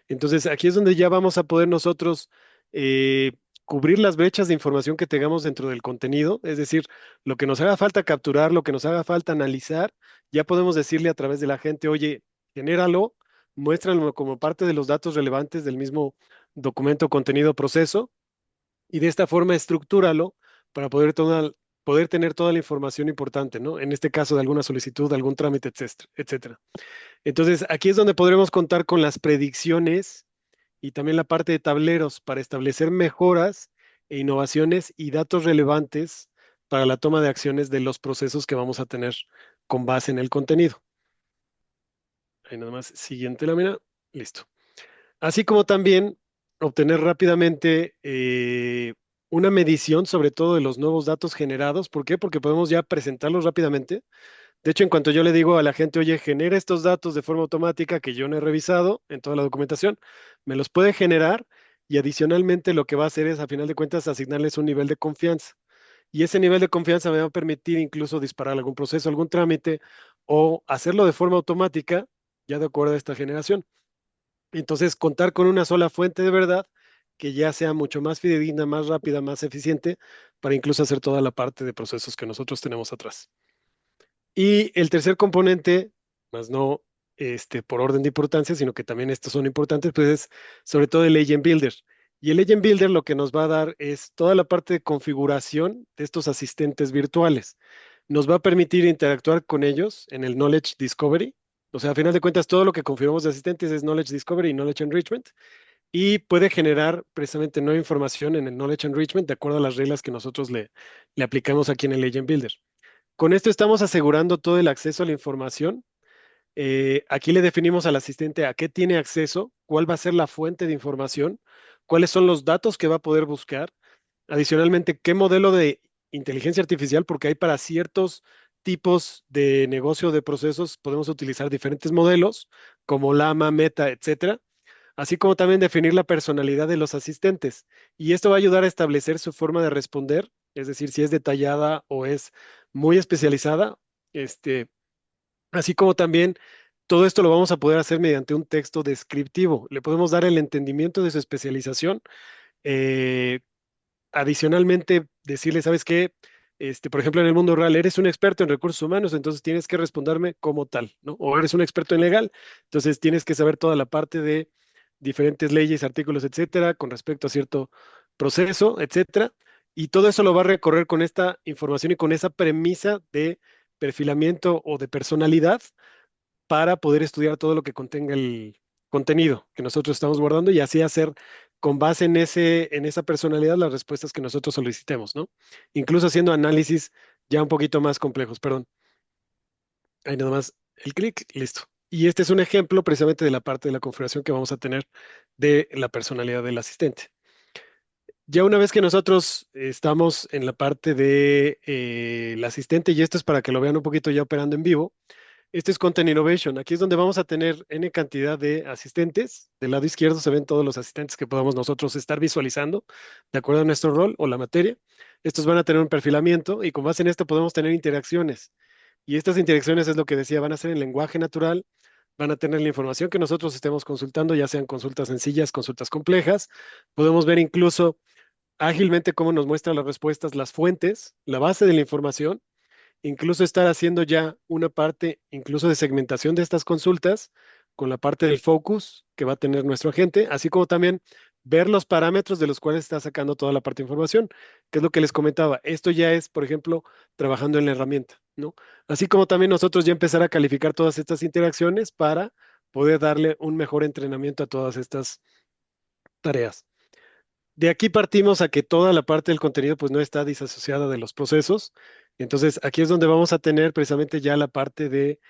Entonces, aquí es donde ya vamos a poder nosotros eh, cubrir las brechas de información que tengamos dentro del contenido, es decir, lo que nos haga falta capturar, lo que nos haga falta analizar, ya podemos decirle a través de la gente, oye, genéralo, muéstralo como parte de los datos relevantes del mismo documento, contenido, proceso, y de esta forma estructúralo para poder tener toda la información importante, ¿no? En este caso de alguna solicitud, algún trámite, etcétera, etcétera. Entonces, aquí es donde podremos contar con las predicciones y también la parte de tableros para establecer mejoras e innovaciones y datos relevantes para la toma de acciones de los procesos que vamos a tener con base en el contenido. Ahí nada más, siguiente lámina, listo. Así como también obtener rápidamente una medición sobre todo de los nuevos datos generados. ¿Por qué? Porque podemos ya presentarlos rápidamente. De hecho, en cuanto yo le digo a la gente, oye, genera estos datos de forma automática que yo no he revisado en toda la documentación, me los puede generar y adicionalmente lo que va a hacer es, a final de cuentas, asignarles un nivel de confianza. Y ese nivel de confianza me va a permitir incluso disparar algún proceso, algún trámite o hacerlo de forma automática, ya de acuerdo a esta generación. Entonces, contar con una sola fuente de verdad que ya sea mucho más fidedigna, más rápida, más eficiente, para incluso hacer toda la parte de procesos que nosotros tenemos atrás. Y el tercer componente, más no por orden de importancia, sino que también estos son importantes, pues es sobre todo el Agent Builder. Y el Agent Builder lo que nos va a dar es toda la parte de configuración de estos asistentes virtuales. Nos va a permitir interactuar con ellos en el Knowledge Discovery. O sea, a final de cuentas, todo lo que configuramos de asistentes es Knowledge Discovery y Knowledge Enrichment. Y puede generar precisamente nueva información en el Knowledge Enrichment de acuerdo a las reglas que nosotros le aplicamos aquí en el Agent Builder. Con esto estamos asegurando todo el acceso a la información. Aquí le definimos al asistente a qué tiene acceso, cuál va a ser la fuente de información, cuáles son los datos que va a poder buscar. Adicionalmente, qué modelo de inteligencia artificial, porque hay para ciertos tipos de negocio de procesos, podemos utilizar diferentes modelos como Llama, Meta, etcétera, así como también definir la personalidad de los asistentes. Y esto va a ayudar a establecer su forma de responder, es decir, si es detallada o es muy especializada, así como también todo esto lo vamos a poder hacer mediante un texto descriptivo. Le podemos dar el entendimiento de su especialización. eh, Adicionalmente, decirle, ¿sabes qué? Por ejemplo, en el mundo real, eres un experto en recursos humanos, entonces tienes que responderme como tal, ¿no? O eres un experto en legal, entonces tienes que saber toda la parte de diferentes leyes, artículos, etcétera, con respecto a cierto proceso, etcétera. Y todo eso lo va a recorrer con esta información y con esa premisa de perfilamiento o de personalidad para poder estudiar todo lo que contenga el contenido que nosotros estamos guardando y así hacer con base en esa personalidad las respuestas que nosotros solicitemos, ¿no? Incluso haciendo análisis ya un poquito más complejos, perdón. Ahí nada más el clic, listo. Y este es un ejemplo precisamente de la parte de la configuración que vamos a tener de la personalidad del asistente. Ya una vez que nosotros estamos en la parte de el asistente, y esto es para que lo vean un poquito ya operando en vivo, Este es Content Innovation. Aquí es donde vamos a tener N cantidad de asistentes. Del lado izquierdo se ven todos los asistentes que podamos nosotros estar visualizando de acuerdo a nuestro rol o la materia. Estos van a tener un perfilamiento y con base en esto podemos tener interacciones. Y estas interacciones es lo que decía, van a ser en lenguaje natural, van a tener la información que nosotros estemos consultando, ya sean consultas sencillas, consultas complejas. Podemos ver incluso ágilmente cómo nos muestra las respuestas, las fuentes, la base de la información, incluso estar haciendo ya una parte incluso de segmentación de estas consultas con la parte del focus que va a tener nuestro agente, así como también ver los parámetros de los cuales está sacando toda la parte de información, que es lo que les comentaba. Esto ya es, por ejemplo, trabajando en la herramienta, ¿no? Así como también nosotros ya empezar a calificar todas estas interacciones para poder darle un mejor entrenamiento a todas estas tareas. De aquí partimos a que toda la parte del contenido pues no está disasociada de los procesos. Entonces aquí es donde vamos a tener precisamente ya la parte de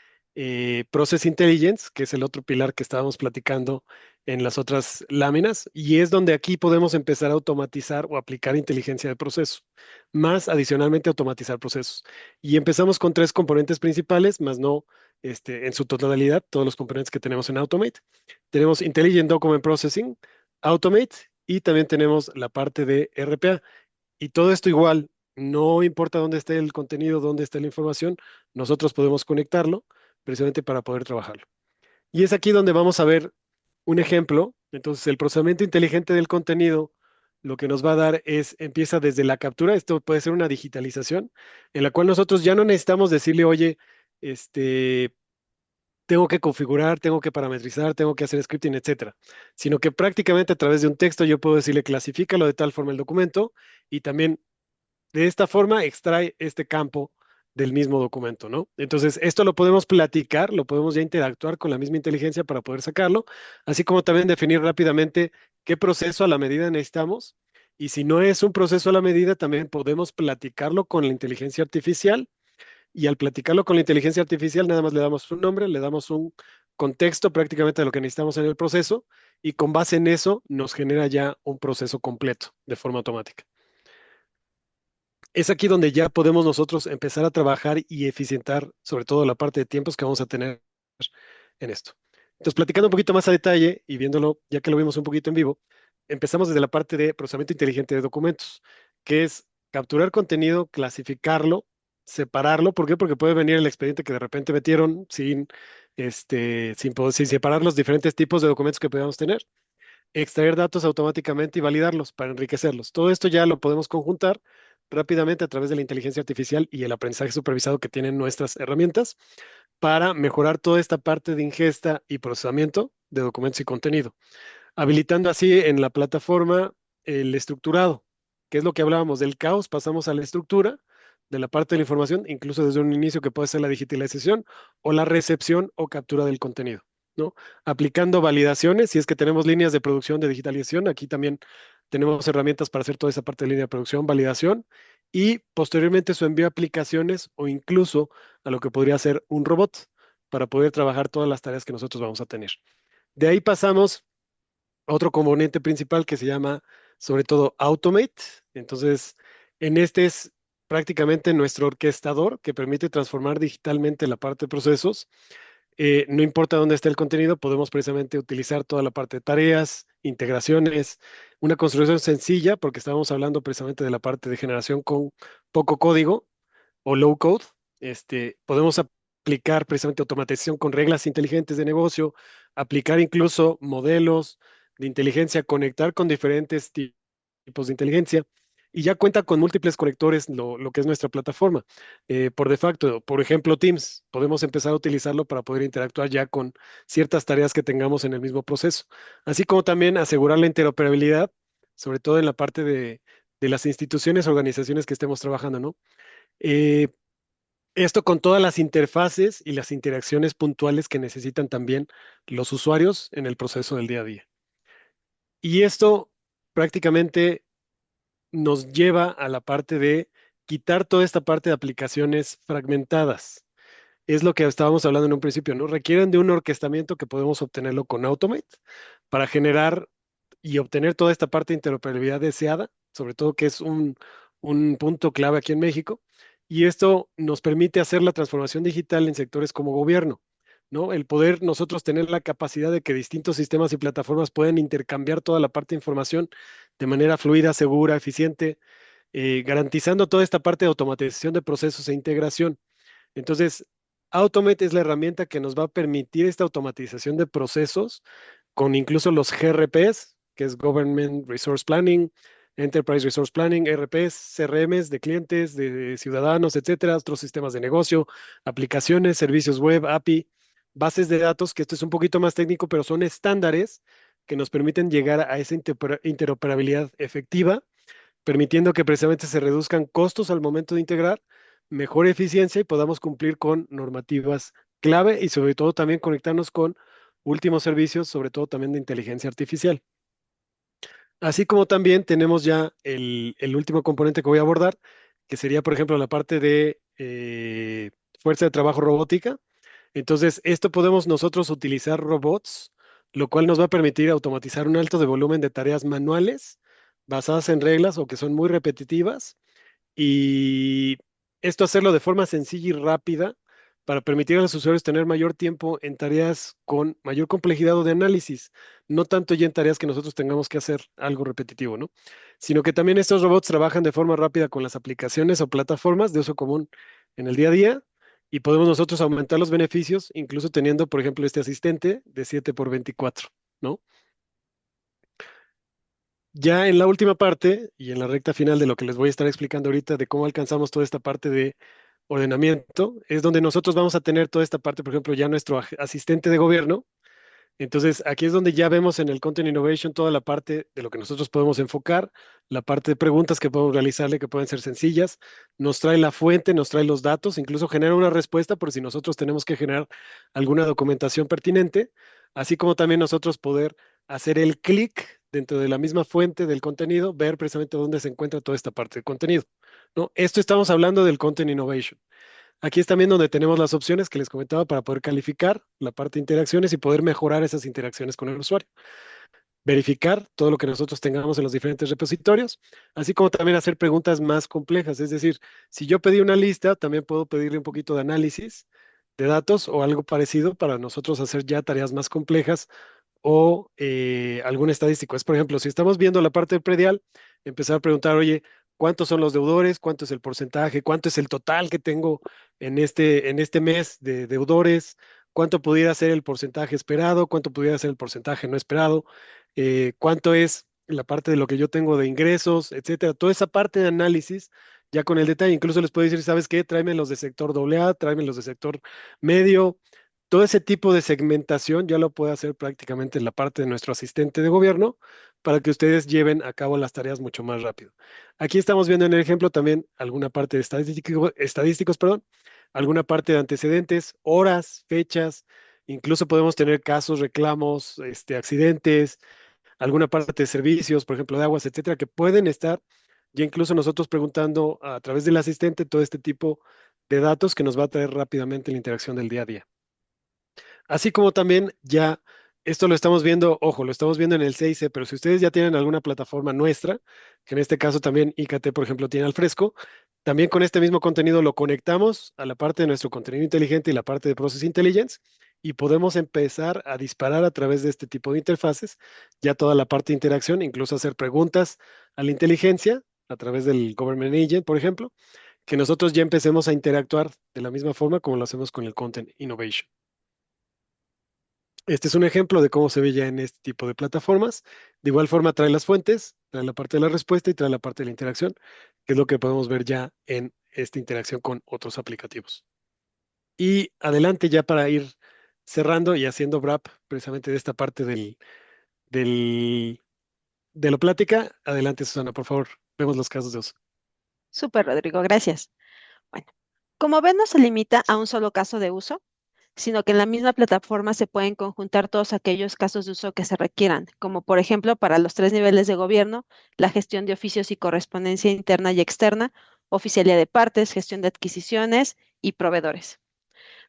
Process Intelligence, que es el otro pilar que estábamos platicando en las otras láminas, y es donde aquí podemos empezar a automatizar o aplicar inteligencia de proceso, más adicionalmente automatizar procesos. Y empezamos con tres componentes principales, más no en su totalidad, todos los componentes que tenemos en Automate. Tenemos Intelligent Document Processing, Automate, y también tenemos la parte de RPA. Y todo esto igual, no importa dónde esté el contenido, dónde esté la información, nosotros podemos conectarlo precisamente para poder trabajarlo. Y es aquí donde vamos a ver un ejemplo. Entonces, el procesamiento inteligente del contenido lo que nos va a dar es, empieza desde la captura, esto puede ser una digitalización, en la cual nosotros ya no necesitamos decirle, oye, este, tengo que configurar, tengo que parametrizar, tengo que hacer scripting, etcétera, sino que prácticamente a través de un texto yo puedo decirle clasifícalo de tal forma el documento y también de esta forma extrae este campo del mismo documento, ¿no? Entonces, esto lo podemos platicar, lo podemos ya interactuar con la misma inteligencia para poder sacarlo, así como también definir rápidamente qué proceso a la medida necesitamos. Y si no es un proceso a la medida, también podemos platicarlo con la inteligencia artificial y al platicarlo con la inteligencia artificial, nada más le damos un nombre, le damos un contexto prácticamente de lo que necesitamos en el proceso y con base en eso nos genera ya un proceso completo de forma automática. Es aquí donde ya podemos nosotros empezar a trabajar y eficientar sobre todo la parte de tiempos que vamos a tener en esto. Entonces, platicando un poquito más a detalle y viéndolo, ya que lo vimos un poquito en vivo, empezamos desde la parte de procesamiento inteligente de documentos, que es capturar contenido, clasificarlo, separarlo. ¿Por qué? Porque puede venir el expediente que de repente metieron sin separar los diferentes tipos de documentos que podamos tener, extraer datos automáticamente y validarlos para enriquecerlos. Todo esto ya lo podemos conjuntar rápidamente a través de la inteligencia artificial y el aprendizaje supervisado que tienen nuestras herramientas para mejorar toda esta parte de ingesta y procesamiento de documentos y contenido, habilitando así en la plataforma el estructurado, que es lo que hablábamos del caos, pasamos a la estructura de la parte de la información, incluso desde un inicio que puede ser la digitalización o la recepción o captura del contenido, ¿no? Aplicando validaciones, si es que tenemos líneas de producción de digitalización, aquí también tenemos herramientas para hacer toda esa parte de línea de producción, validación, y posteriormente su envío a aplicaciones o incluso a lo que podría ser un robot para poder trabajar todas las tareas que nosotros vamos a tener. De ahí pasamos a otro componente principal que se llama sobre todo Automate. Entonces, en este es prácticamente nuestro orquestador que permite transformar digitalmente la parte de procesos. No importa dónde esté el contenido, podemos precisamente utilizar toda la parte de tareas, integraciones, una construcción sencilla, porque estábamos hablando precisamente de la parte de generación con poco código o low code. Podemos aplicar precisamente automatización con reglas inteligentes de negocio, aplicar incluso modelos de inteligencia, conectar con diferentes tipos de inteligencia. Y ya cuenta con múltiples conectores lo que es nuestra plataforma. Por defecto, por ejemplo, Teams, podemos empezar a utilizarlo para poder interactuar ya con ciertas tareas que tengamos en el mismo proceso. Así como también asegurar la interoperabilidad, sobre todo en la parte de las instituciones, organizaciones que estemos trabajando, ¿no? Eh, Esto con todas las interfaces y las interacciones puntuales que necesitan también los usuarios en el proceso del día a día. Y esto prácticamente nos lleva a la parte de quitar toda esta parte de aplicaciones fragmentadas. Es lo que estábamos hablando en un principio, ¿no? Requieren de un orquestamiento que podemos obtenerlo con Automate para generar y obtener toda esta parte de interoperabilidad deseada, sobre todo que es un punto clave aquí en México. y esto nos permite hacer la transformación digital en sectores como gobierno, ¿no? El poder nosotros tener la capacidad de que distintos sistemas y plataformas puedan intercambiar toda la parte de información de manera fluida, segura, eficiente, garantizando toda esta parte de automatización de procesos e integración. Entonces, Automate es la herramienta que nos va a permitir esta automatización de procesos con incluso los GRPs, que es Government Resource Planning, Enterprise Resource Planning, ERPs, CRMs de clientes, de ciudadanos, etcétera, otros sistemas de negocio, aplicaciones, servicios web, API, bases de datos, que esto es un poquito más técnico, pero son estándares que nos permiten llegar a esa interoperabilidad efectiva, permitiendo que precisamente se reduzcan costos al momento de integrar, mejor eficiencia y podamos cumplir con normativas clave y sobre todo también conectarnos con últimos servicios, sobre todo también de inteligencia artificial. Así como también tenemos ya el último componente que voy a abordar, que sería, por ejemplo, la parte de fuerza de trabajo robótica. Entonces, esto podemos nosotros utilizar robots, lo cual nos va a permitir automatizar un alto de volumen de tareas manuales basadas en reglas o que son muy repetitivas y esto hacerlo de forma sencilla y rápida para permitir a los usuarios tener mayor tiempo en tareas con mayor complejidad o de análisis, no tanto ya en tareas que nosotros tengamos que hacer algo repetitivo, ¿no? Sino que también estos robots trabajan de forma rápida con las aplicaciones o plataformas de uso común en el día a día y podemos nosotros aumentar los beneficios, incluso teniendo, por ejemplo, este asistente de 7 por 24, ¿no? Ya en la última parte y en la recta final de lo que les voy a estar explicando ahorita de cómo alcanzamos toda esta parte de ordenamiento, es donde nosotros vamos a tener toda esta parte, por ejemplo, ya nuestro asistente de gobierno. Entonces, aquí es donde ya vemos en el Content Innovation toda la parte de lo que nosotros podemos enfocar, la parte de preguntas que podemos realizarle, que pueden ser sencillas, nos trae la fuente, nos trae los datos, incluso genera una respuesta por si nosotros tenemos que generar alguna documentación pertinente, así como también nosotros poder hacer el clic dentro de la misma fuente del contenido, ver precisamente dónde se encuentra toda esta parte del contenido, ¿no? Esto estamos hablando del Content Innovation. Aquí es también donde tenemos las opciones que les comentaba para poder calificar la parte de interacciones y poder mejorar esas interacciones con el usuario. Verificar todo lo que nosotros tengamos en los diferentes repositorios, así como también hacer preguntas más complejas. Es decir, si yo pedí una lista, también puedo pedirle un poquito de análisis de datos o algo parecido para nosotros hacer ya tareas más complejas o algún estadístico. Es, por ejemplo, si estamos viendo la parte del predial, empezar a preguntar, oye, ¿cuántos son los deudores? ¿Cuánto es el porcentaje? ¿Cuánto es el total que tengo en este mes de deudores? ¿Cuánto pudiera ser el porcentaje esperado? ¿Cuánto pudiera ser el porcentaje no esperado? ¿Cuánto es la parte de lo que yo tengo de ingresos, etcétera? Toda esa parte de análisis, ya con el detalle, incluso les puedo decir, ¿sabes qué? Tráeme los de sector AA, tráeme los de sector medio, todo ese tipo de segmentación ya lo puede hacer prácticamente en la parte de nuestro asistente de gobierno para que ustedes lleven a cabo las tareas mucho más rápido. Aquí estamos viendo en el ejemplo también alguna parte de estadísticos, perdón, alguna parte de antecedentes, horas, fechas, incluso podemos tener casos, reclamos, accidentes, alguna parte de servicios, por ejemplo, de aguas, etcétera, que pueden estar ya incluso nosotros preguntando a través del asistente todo este tipo de datos que nos va a traer rápidamente la interacción del día a día. Así como también ya, esto lo estamos viendo, ojo, lo estamos viendo en el 6C, pero si ustedes ya tienen alguna plataforma nuestra, que en este caso también IKT, por ejemplo, tiene al fresco, también con este mismo contenido lo conectamos a la parte de nuestro contenido inteligente y la parte de Process Intelligence y podemos empezar a disparar a través de este tipo de interfaces ya toda la parte de interacción, incluso hacer preguntas a la inteligencia a través del Government Agent, por ejemplo, que nosotros ya empecemos a interactuar de la misma forma como lo hacemos con el Content Innovation. Este es un ejemplo de cómo se ve ya en este tipo de plataformas. De igual forma trae las fuentes, trae la parte de la respuesta y trae la parte de la interacción, que es lo que podemos ver ya en esta interacción con otros aplicativos. Y adelante ya para ir cerrando y haciendo wrap precisamente de esta parte de la plática. Adelante, Susana, por favor. Vemos los casos de uso. Súper, Rodrigo, gracias. Bueno, como ven, no se limita a un solo caso de uso, sino que en la misma plataforma se pueden conjuntar todos aquellos casos de uso que se requieran, como por ejemplo para los 3 niveles de gobierno, la gestión de oficios y correspondencia interna y externa, oficialía de partes, gestión de adquisiciones y proveedores.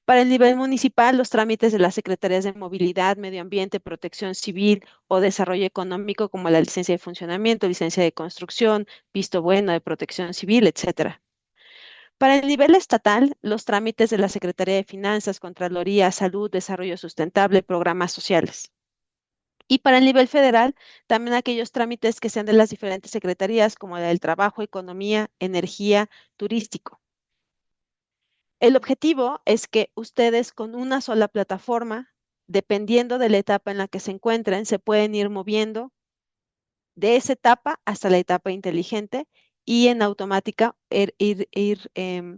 Para el nivel municipal, los trámites de las Secretarías de Movilidad, Medio Ambiente, Protección Civil o Desarrollo Económico, como la licencia de funcionamiento, licencia de construcción, visto bueno de Protección Civil, etcétera. Para el nivel estatal, los trámites de la Secretaría de Finanzas, Contraloría, Salud, Desarrollo Sustentable, programas sociales. Y para el nivel federal, también aquellos trámites que sean de las diferentes secretarías, como la del Trabajo, Economía, Energía, Turístico. El objetivo es que ustedes con una sola plataforma, dependiendo de la etapa en la que se encuentren, se pueden ir moviendo de esa etapa hasta la etapa inteligente y en automática ir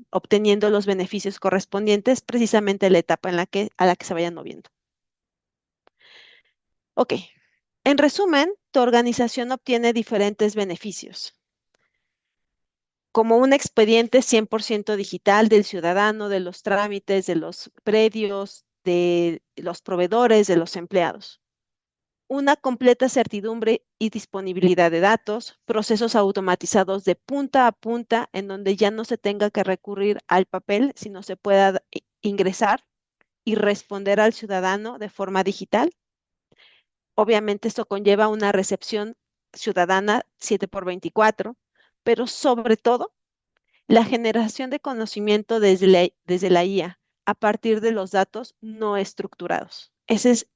obteniendo los beneficios correspondientes precisamente a la etapa a la que se vayan moviendo. Ok, en resumen, tu organización obtiene diferentes beneficios, como un expediente 100% digital del ciudadano, de los trámites, de los predios, de los proveedores, de los empleados. Una completa certidumbre y disponibilidad de datos, procesos automatizados de punta a punta en donde ya no se tenga que recurrir al papel, sino se pueda ingresar y responder al ciudadano de forma digital. Obviamente esto conlleva una recepción ciudadana 7 por 24, pero sobre todo la generación de conocimiento desde la IA a partir de los datos no estructurados. Ese es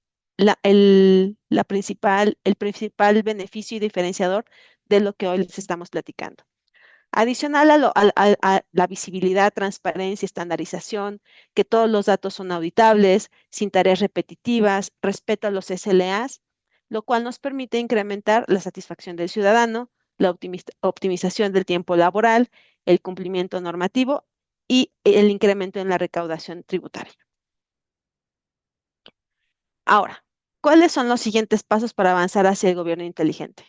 el principal beneficio y diferenciador de lo que hoy les estamos platicando. Adicional a la visibilidad, transparencia, estandarización, que todos los datos son auditables, sin tareas repetitivas, respeto a los SLAs, lo cual nos permite incrementar la satisfacción del ciudadano, la optimización del tiempo laboral, el cumplimiento normativo y el incremento en la recaudación tributaria. Ahora, ¿cuáles son los siguientes pasos para avanzar hacia el gobierno inteligente?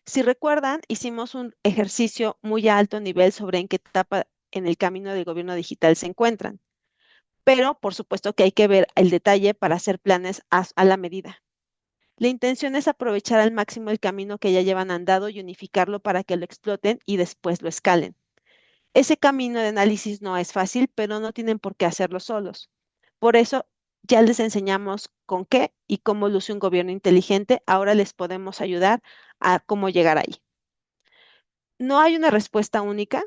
Si recuerdan, hicimos un ejercicio muy alto nivel sobre en qué etapa en el camino del gobierno digital se encuentran, pero por supuesto que hay que ver el detalle para hacer planes a la medida. La intención es aprovechar al máximo el camino que ya llevan andado y unificarlo para que lo exploten y después lo escalen. Ese camino de análisis no es fácil, pero no tienen por qué hacerlo solos. Por eso ya les enseñamos con qué y cómo luce un gobierno inteligente. Ahora les podemos ayudar a cómo llegar ahí. No hay una respuesta única.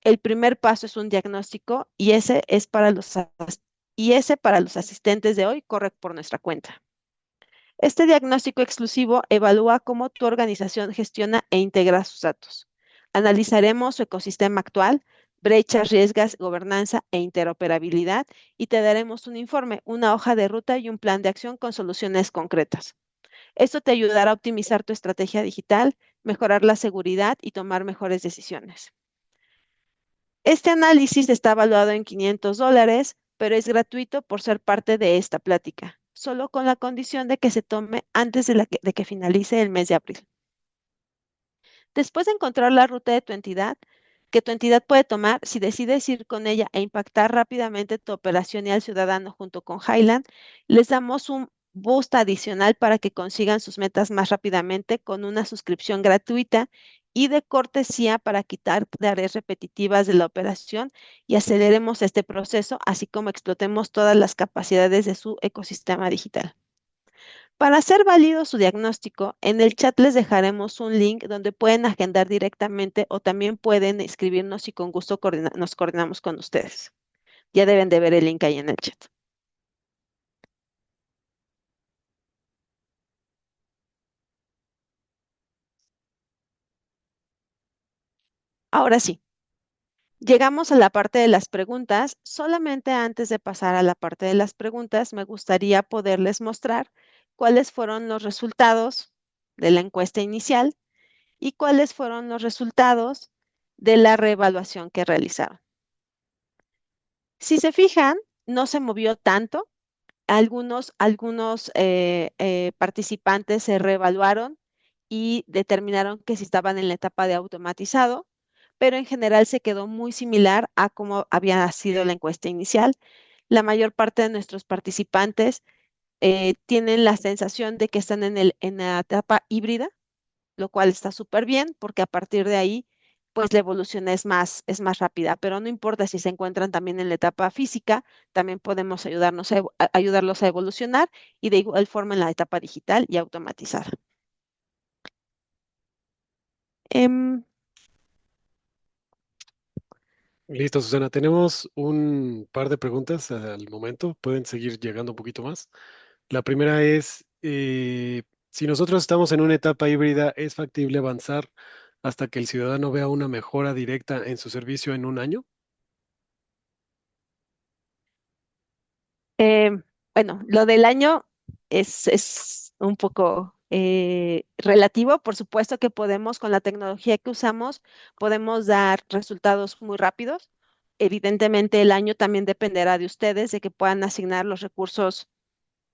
El primer paso es un diagnóstico y ese para los asistentes de hoy corre por nuestra cuenta. Este diagnóstico exclusivo evalúa cómo tu organización gestiona e integra sus datos. Analizaremos su ecosistema actual, brechas, riesgos, gobernanza e interoperabilidad y te daremos un informe, una hoja de ruta y un plan de acción con soluciones concretas. Esto te ayudará a optimizar tu estrategia digital, mejorar la seguridad y tomar mejores decisiones. Este análisis está evaluado en $500, pero es gratuito por ser parte de esta plática, solo con la condición de que se tome antes de que finalice el mes de abril. Después de encontrar la ruta de tu entidad, que tu entidad puede tomar, si decides ir con ella e impactar rápidamente tu operación y al ciudadano junto con Highland, les damos un boost adicional para que consigan sus metas más rápidamente con una suscripción gratuita y de cortesía para quitar tareas repetitivas de la operación y aceleremos este proceso, así como explotemos todas las capacidades de su ecosistema digital. Para hacer válido su diagnóstico, en el chat les dejaremos un link donde pueden agendar directamente o también pueden escribirnos y con gusto nos coordinamos con ustedes. Ya deben de ver el link ahí en el chat. Ahora sí, llegamos a la parte de las preguntas. Solamente antes de pasar a la parte de las preguntas, me gustaría poderles mostrar cuáles fueron los resultados de la encuesta inicial y cuáles fueron los resultados de la reevaluación que realizaron. Si se fijan, no se movió tanto. Algunos participantes se reevaluaron y determinaron que si estaban en la etapa de automatizado, pero en general se quedó muy similar a cómo había sido la encuesta inicial. La mayor parte de nuestros participantes tienen la sensación de que están en la etapa híbrida, lo cual está súper bien porque a partir de ahí, pues la evolución es más rápida, pero no importa si se encuentran también en la etapa física, también podemos ayudarlos a evolucionar y de igual forma en la etapa digital y automatizada. Em, Listo, Susana. Tenemos un par de preguntas al momento. Pueden seguir llegando un poquito más. La primera es, si nosotros estamos en una etapa híbrida, ¿es factible avanzar hasta que el ciudadano vea una mejora directa en su servicio en un año? Eh, bueno, lo del año es un poco relativo. Por supuesto que podemos, con la tecnología que usamos, podemos dar resultados muy rápidos. Evidentemente, el año también dependerá de ustedes, de que puedan asignar los recursos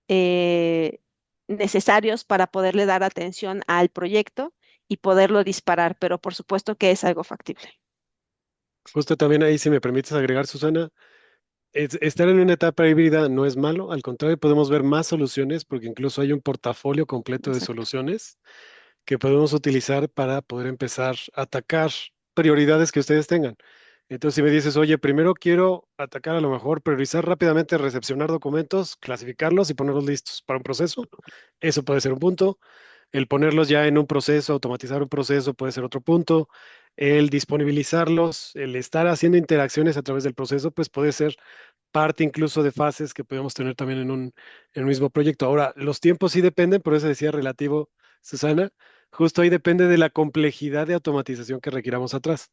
eh, necesarios para poderle dar atención al proyecto y poderlo disparar, pero por supuesto que es algo factible. Justo también ahí, si me permites agregar, Susana, estar en una etapa híbrida no es malo, al contrario, podemos ver más soluciones porque incluso hay un portafolio completo de Exacto. soluciones que podemos utilizar para poder empezar a atacar prioridades que ustedes tengan. Entonces, si me dices, oye, primero quiero atacar a lo mejor, priorizar rápidamente, recepcionar documentos, clasificarlos y ponerlos listos para un proceso, eso puede ser un punto. El ponerlos ya en un proceso, automatizar un proceso puede ser otro punto. El disponibilizarlos, el estar haciendo interacciones a través del proceso, pues puede ser parte incluso de fases que podemos tener también en un mismo proyecto. Ahora, los tiempos sí dependen, por eso decía relativo, Susana, justo ahí depende de la complejidad de automatización que requiramos atrás.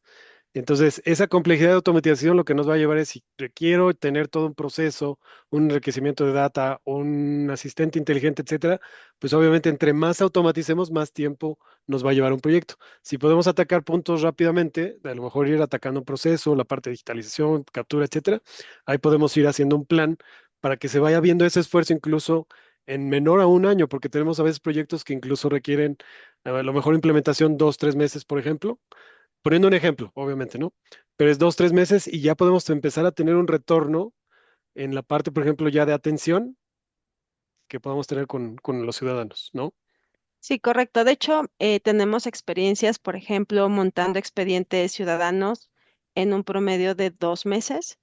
Entonces, esa complejidad de automatización lo que nos va a llevar es si requiero tener todo un proceso, un enriquecimiento de data, un asistente inteligente, etcétera, pues obviamente entre más automaticemos, más tiempo nos va a llevar un proyecto. Si podemos atacar puntos rápidamente, a lo mejor ir atacando un proceso, la parte de digitalización, captura, etcétera, ahí podemos ir haciendo un plan para que se vaya viendo ese esfuerzo incluso en menor a un año, porque tenemos a veces proyectos que incluso requieren a lo mejor implementación 2, 3 meses, por ejemplo. Poniendo un ejemplo, obviamente, ¿no? Pero es 2, 3 meses y ya podemos empezar a tener un retorno en la parte, por ejemplo, ya de atención que podamos tener con los ciudadanos, ¿no? Sí, correcto. De hecho, tenemos experiencias, por ejemplo, montando expedientes ciudadanos en un promedio de 2 meses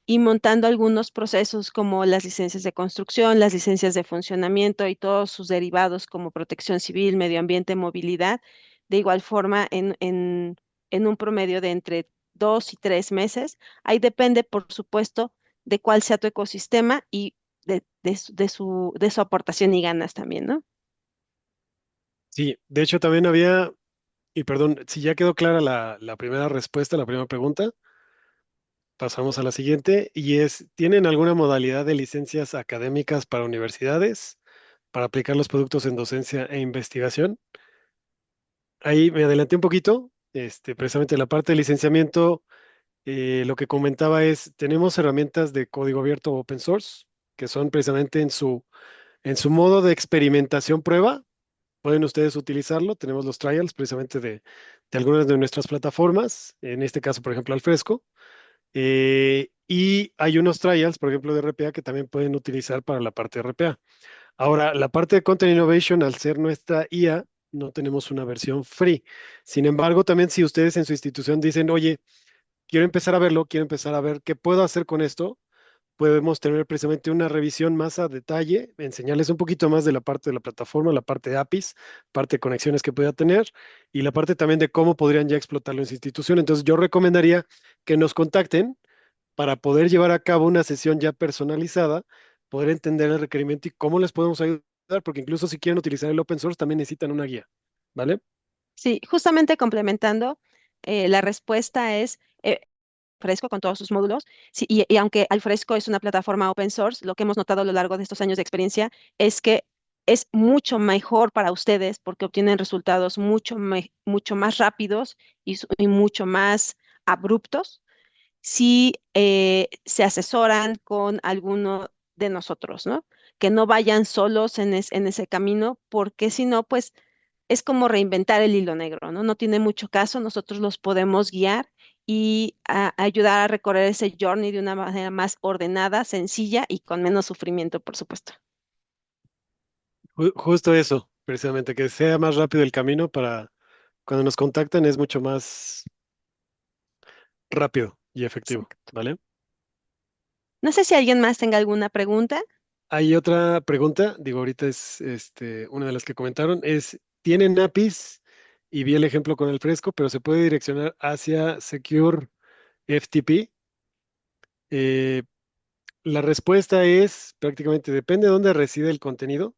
y montando algunos procesos como las licencias de construcción, las licencias de funcionamiento y todos sus derivados como protección civil, medio ambiente, movilidad, de igual forma en un promedio de entre 2 y 3 meses. Ahí depende, por supuesto, de cuál sea tu ecosistema y de su aportación y ganas también, ¿no? Sí, de hecho también había, y perdón, si ya quedó clara la primera respuesta, la primera pregunta, pasamos a la siguiente y es, ¿tienen alguna modalidad de licencias académicas para universidades para aplicar los productos en docencia e investigación? Ahí me adelanté un poquito, precisamente la parte de licenciamiento. Lo que comentaba es, tenemos herramientas de código abierto open source, que son precisamente en su modo de experimentación prueba. Pueden ustedes utilizarlo. Tenemos los trials precisamente de algunas de nuestras plataformas, en este caso, por ejemplo, Alfresco. Y hay unos trials, por ejemplo, de RPA que también pueden utilizar para la parte de RPA. Ahora, la parte de Content Innovation, al ser nuestra IA, no tenemos una versión free. Sin embargo, también si ustedes en su institución dicen, oye, quiero empezar a verlo, quiero empezar a ver qué puedo hacer con esto, podemos tener precisamente una revisión más a detalle, enseñarles un poquito más de la parte de la plataforma, la parte de APIs, parte de conexiones que pueda tener y la parte también de cómo podrían ya explotarlo en su institución. Entonces, yo recomendaría que nos contacten para poder llevar a cabo una sesión ya personalizada, poder entender el requerimiento y cómo les podemos ayudar, porque incluso si quieren utilizar el open source, también necesitan una guía, ¿vale? Sí, justamente complementando, la respuesta es Fresco con todos sus módulos. Sí, y aunque Alfresco es una plataforma open source, lo que hemos notado a lo largo de estos años de experiencia es que es mucho mejor para ustedes porque obtienen resultados mucho más rápidos y mucho más abruptos si se asesoran con alguno de nosotros, ¿no? Que no vayan solos en ese camino, porque si no, pues es como reinventar el hilo negro, ¿no? No tiene mucho caso, nosotros los podemos guiar y ayudar a recorrer ese journey de una manera más ordenada, sencilla y con menos sufrimiento, por supuesto. Justo eso, precisamente, que sea más rápido el camino para cuando nos contactan es mucho más rápido y efectivo, Exacto. ¿vale? No sé si alguien más tenga alguna pregunta. Hay otra pregunta, digo, ahorita es una de las que comentaron, es, ¿tienen APIs? Y vi el ejemplo con el fresco, pero se puede direccionar hacia Secure. FTP? Eh, la respuesta es prácticamente depende de dónde reside el contenido.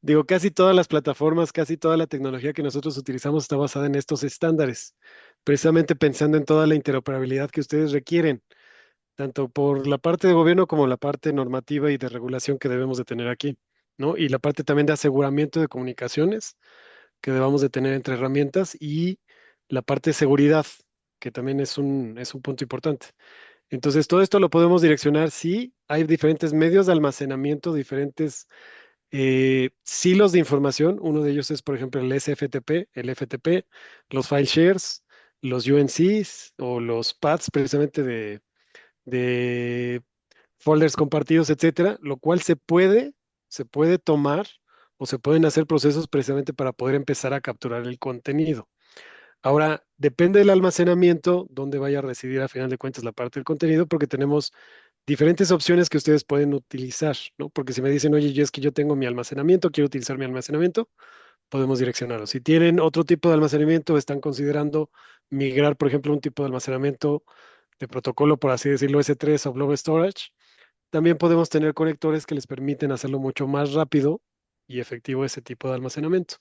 Digo, casi todas las plataformas, casi toda la tecnología que nosotros utilizamos está basada en estos estándares, precisamente pensando en toda la interoperabilidad que ustedes requieren, tanto por la parte de gobierno como la parte normativa y de regulación que debemos de tener aquí, ¿no? Y la parte también de aseguramiento de comunicaciones que debamos de tener entre herramientas y la parte de seguridad, que también es un punto importante. Entonces, todo esto lo podemos direccionar si hay diferentes medios de almacenamiento, diferentes silos de información. Uno de ellos es, por ejemplo, el SFTP, el FTP, los file shares, los UNCs o los paths precisamente de folders compartidos, etcétera, lo cual se puede tomar o se pueden hacer procesos precisamente para poder empezar a capturar el contenido. Ahora, depende del almacenamiento, donde vaya a residir a final de cuentas la parte del contenido, porque tenemos diferentes opciones que ustedes pueden utilizar, ¿no? Porque si me dicen, oye, yo es que yo tengo mi almacenamiento, quiero utilizar mi almacenamiento, podemos direccionarlo. Si tienen otro tipo de almacenamiento, están considerando migrar, por ejemplo, un tipo de almacenamiento de protocolo, por así decirlo, S3 o Blob Storage, también podemos tener conectores que les permiten hacerlo mucho más rápido y efectivo ese tipo de almacenamiento,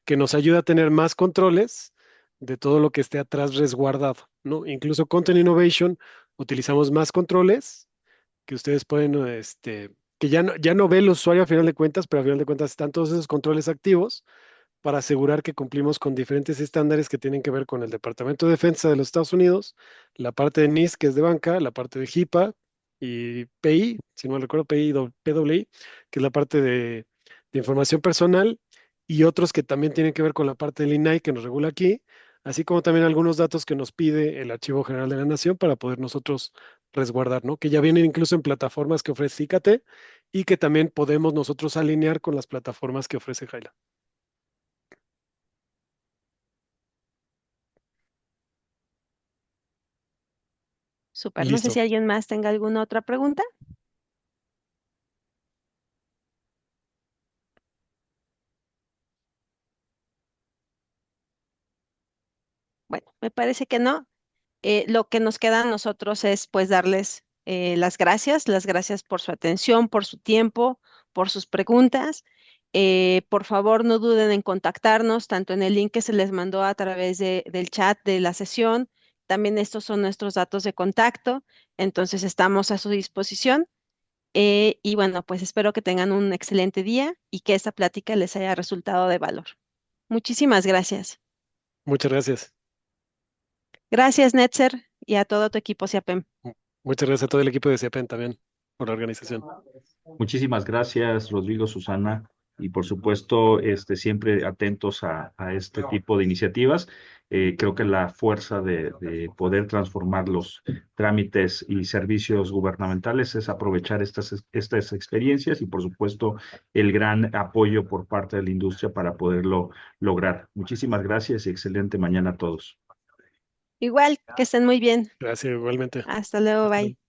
que nos ayuda a tener más controles de todo lo que esté atrás resguardado, ¿no? Incluso Content Innovation utilizamos más controles que ustedes pueden, que ya no ve el usuario a final de cuentas, pero a final de cuentas están todos esos controles activos para asegurar que cumplimos con diferentes estándares que tienen que ver con el Departamento de Defensa de los Estados Unidos, la parte de NIST, que es de banca, la parte de HIPAA y PI, si no me recuerdo, PI, PWI, que es la parte de información personal, y otros que también tienen que ver con la parte del INAI que nos regula aquí, así como también algunos datos que nos pide el Archivo General de la Nación para poder nosotros resguardar, ¿no? Que ya vienen incluso en plataformas que ofrece ICAT y que también podemos nosotros alinear con las plataformas que ofrece Jaila. Súper. No sé si Listo. alguien más tenga alguna otra pregunta. Bueno, me parece que no. Lo que nos queda a nosotros es pues darles las gracias por su atención, por su tiempo, por sus preguntas. Por favor, no duden en contactarnos, tanto en el link que se les mandó a través del chat de la sesión. También estos son nuestros datos de contacto, entonces estamos a su disposición. Y bueno, pues espero que tengan un excelente día y que esta plática les haya resultado de valor. Muchísimas gracias. Muchas gracias. Gracias, Netzer, y a todo tu equipo CIAPEM. Muchas gracias a todo el equipo de CEPEN también por la organización. Muchísimas gracias, Rodrigo, Susana, y por supuesto, siempre atentos a este tipo de iniciativas. Creo que la fuerza de poder transformar los trámites y servicios gubernamentales es aprovechar estas experiencias y, por supuesto, el gran apoyo por parte de la industria para poderlo lograr. Muchísimas gracias y excelente mañana a todos. Igual, que estén muy bien. Gracias igualmente. Hasta luego, Hasta bye. luego.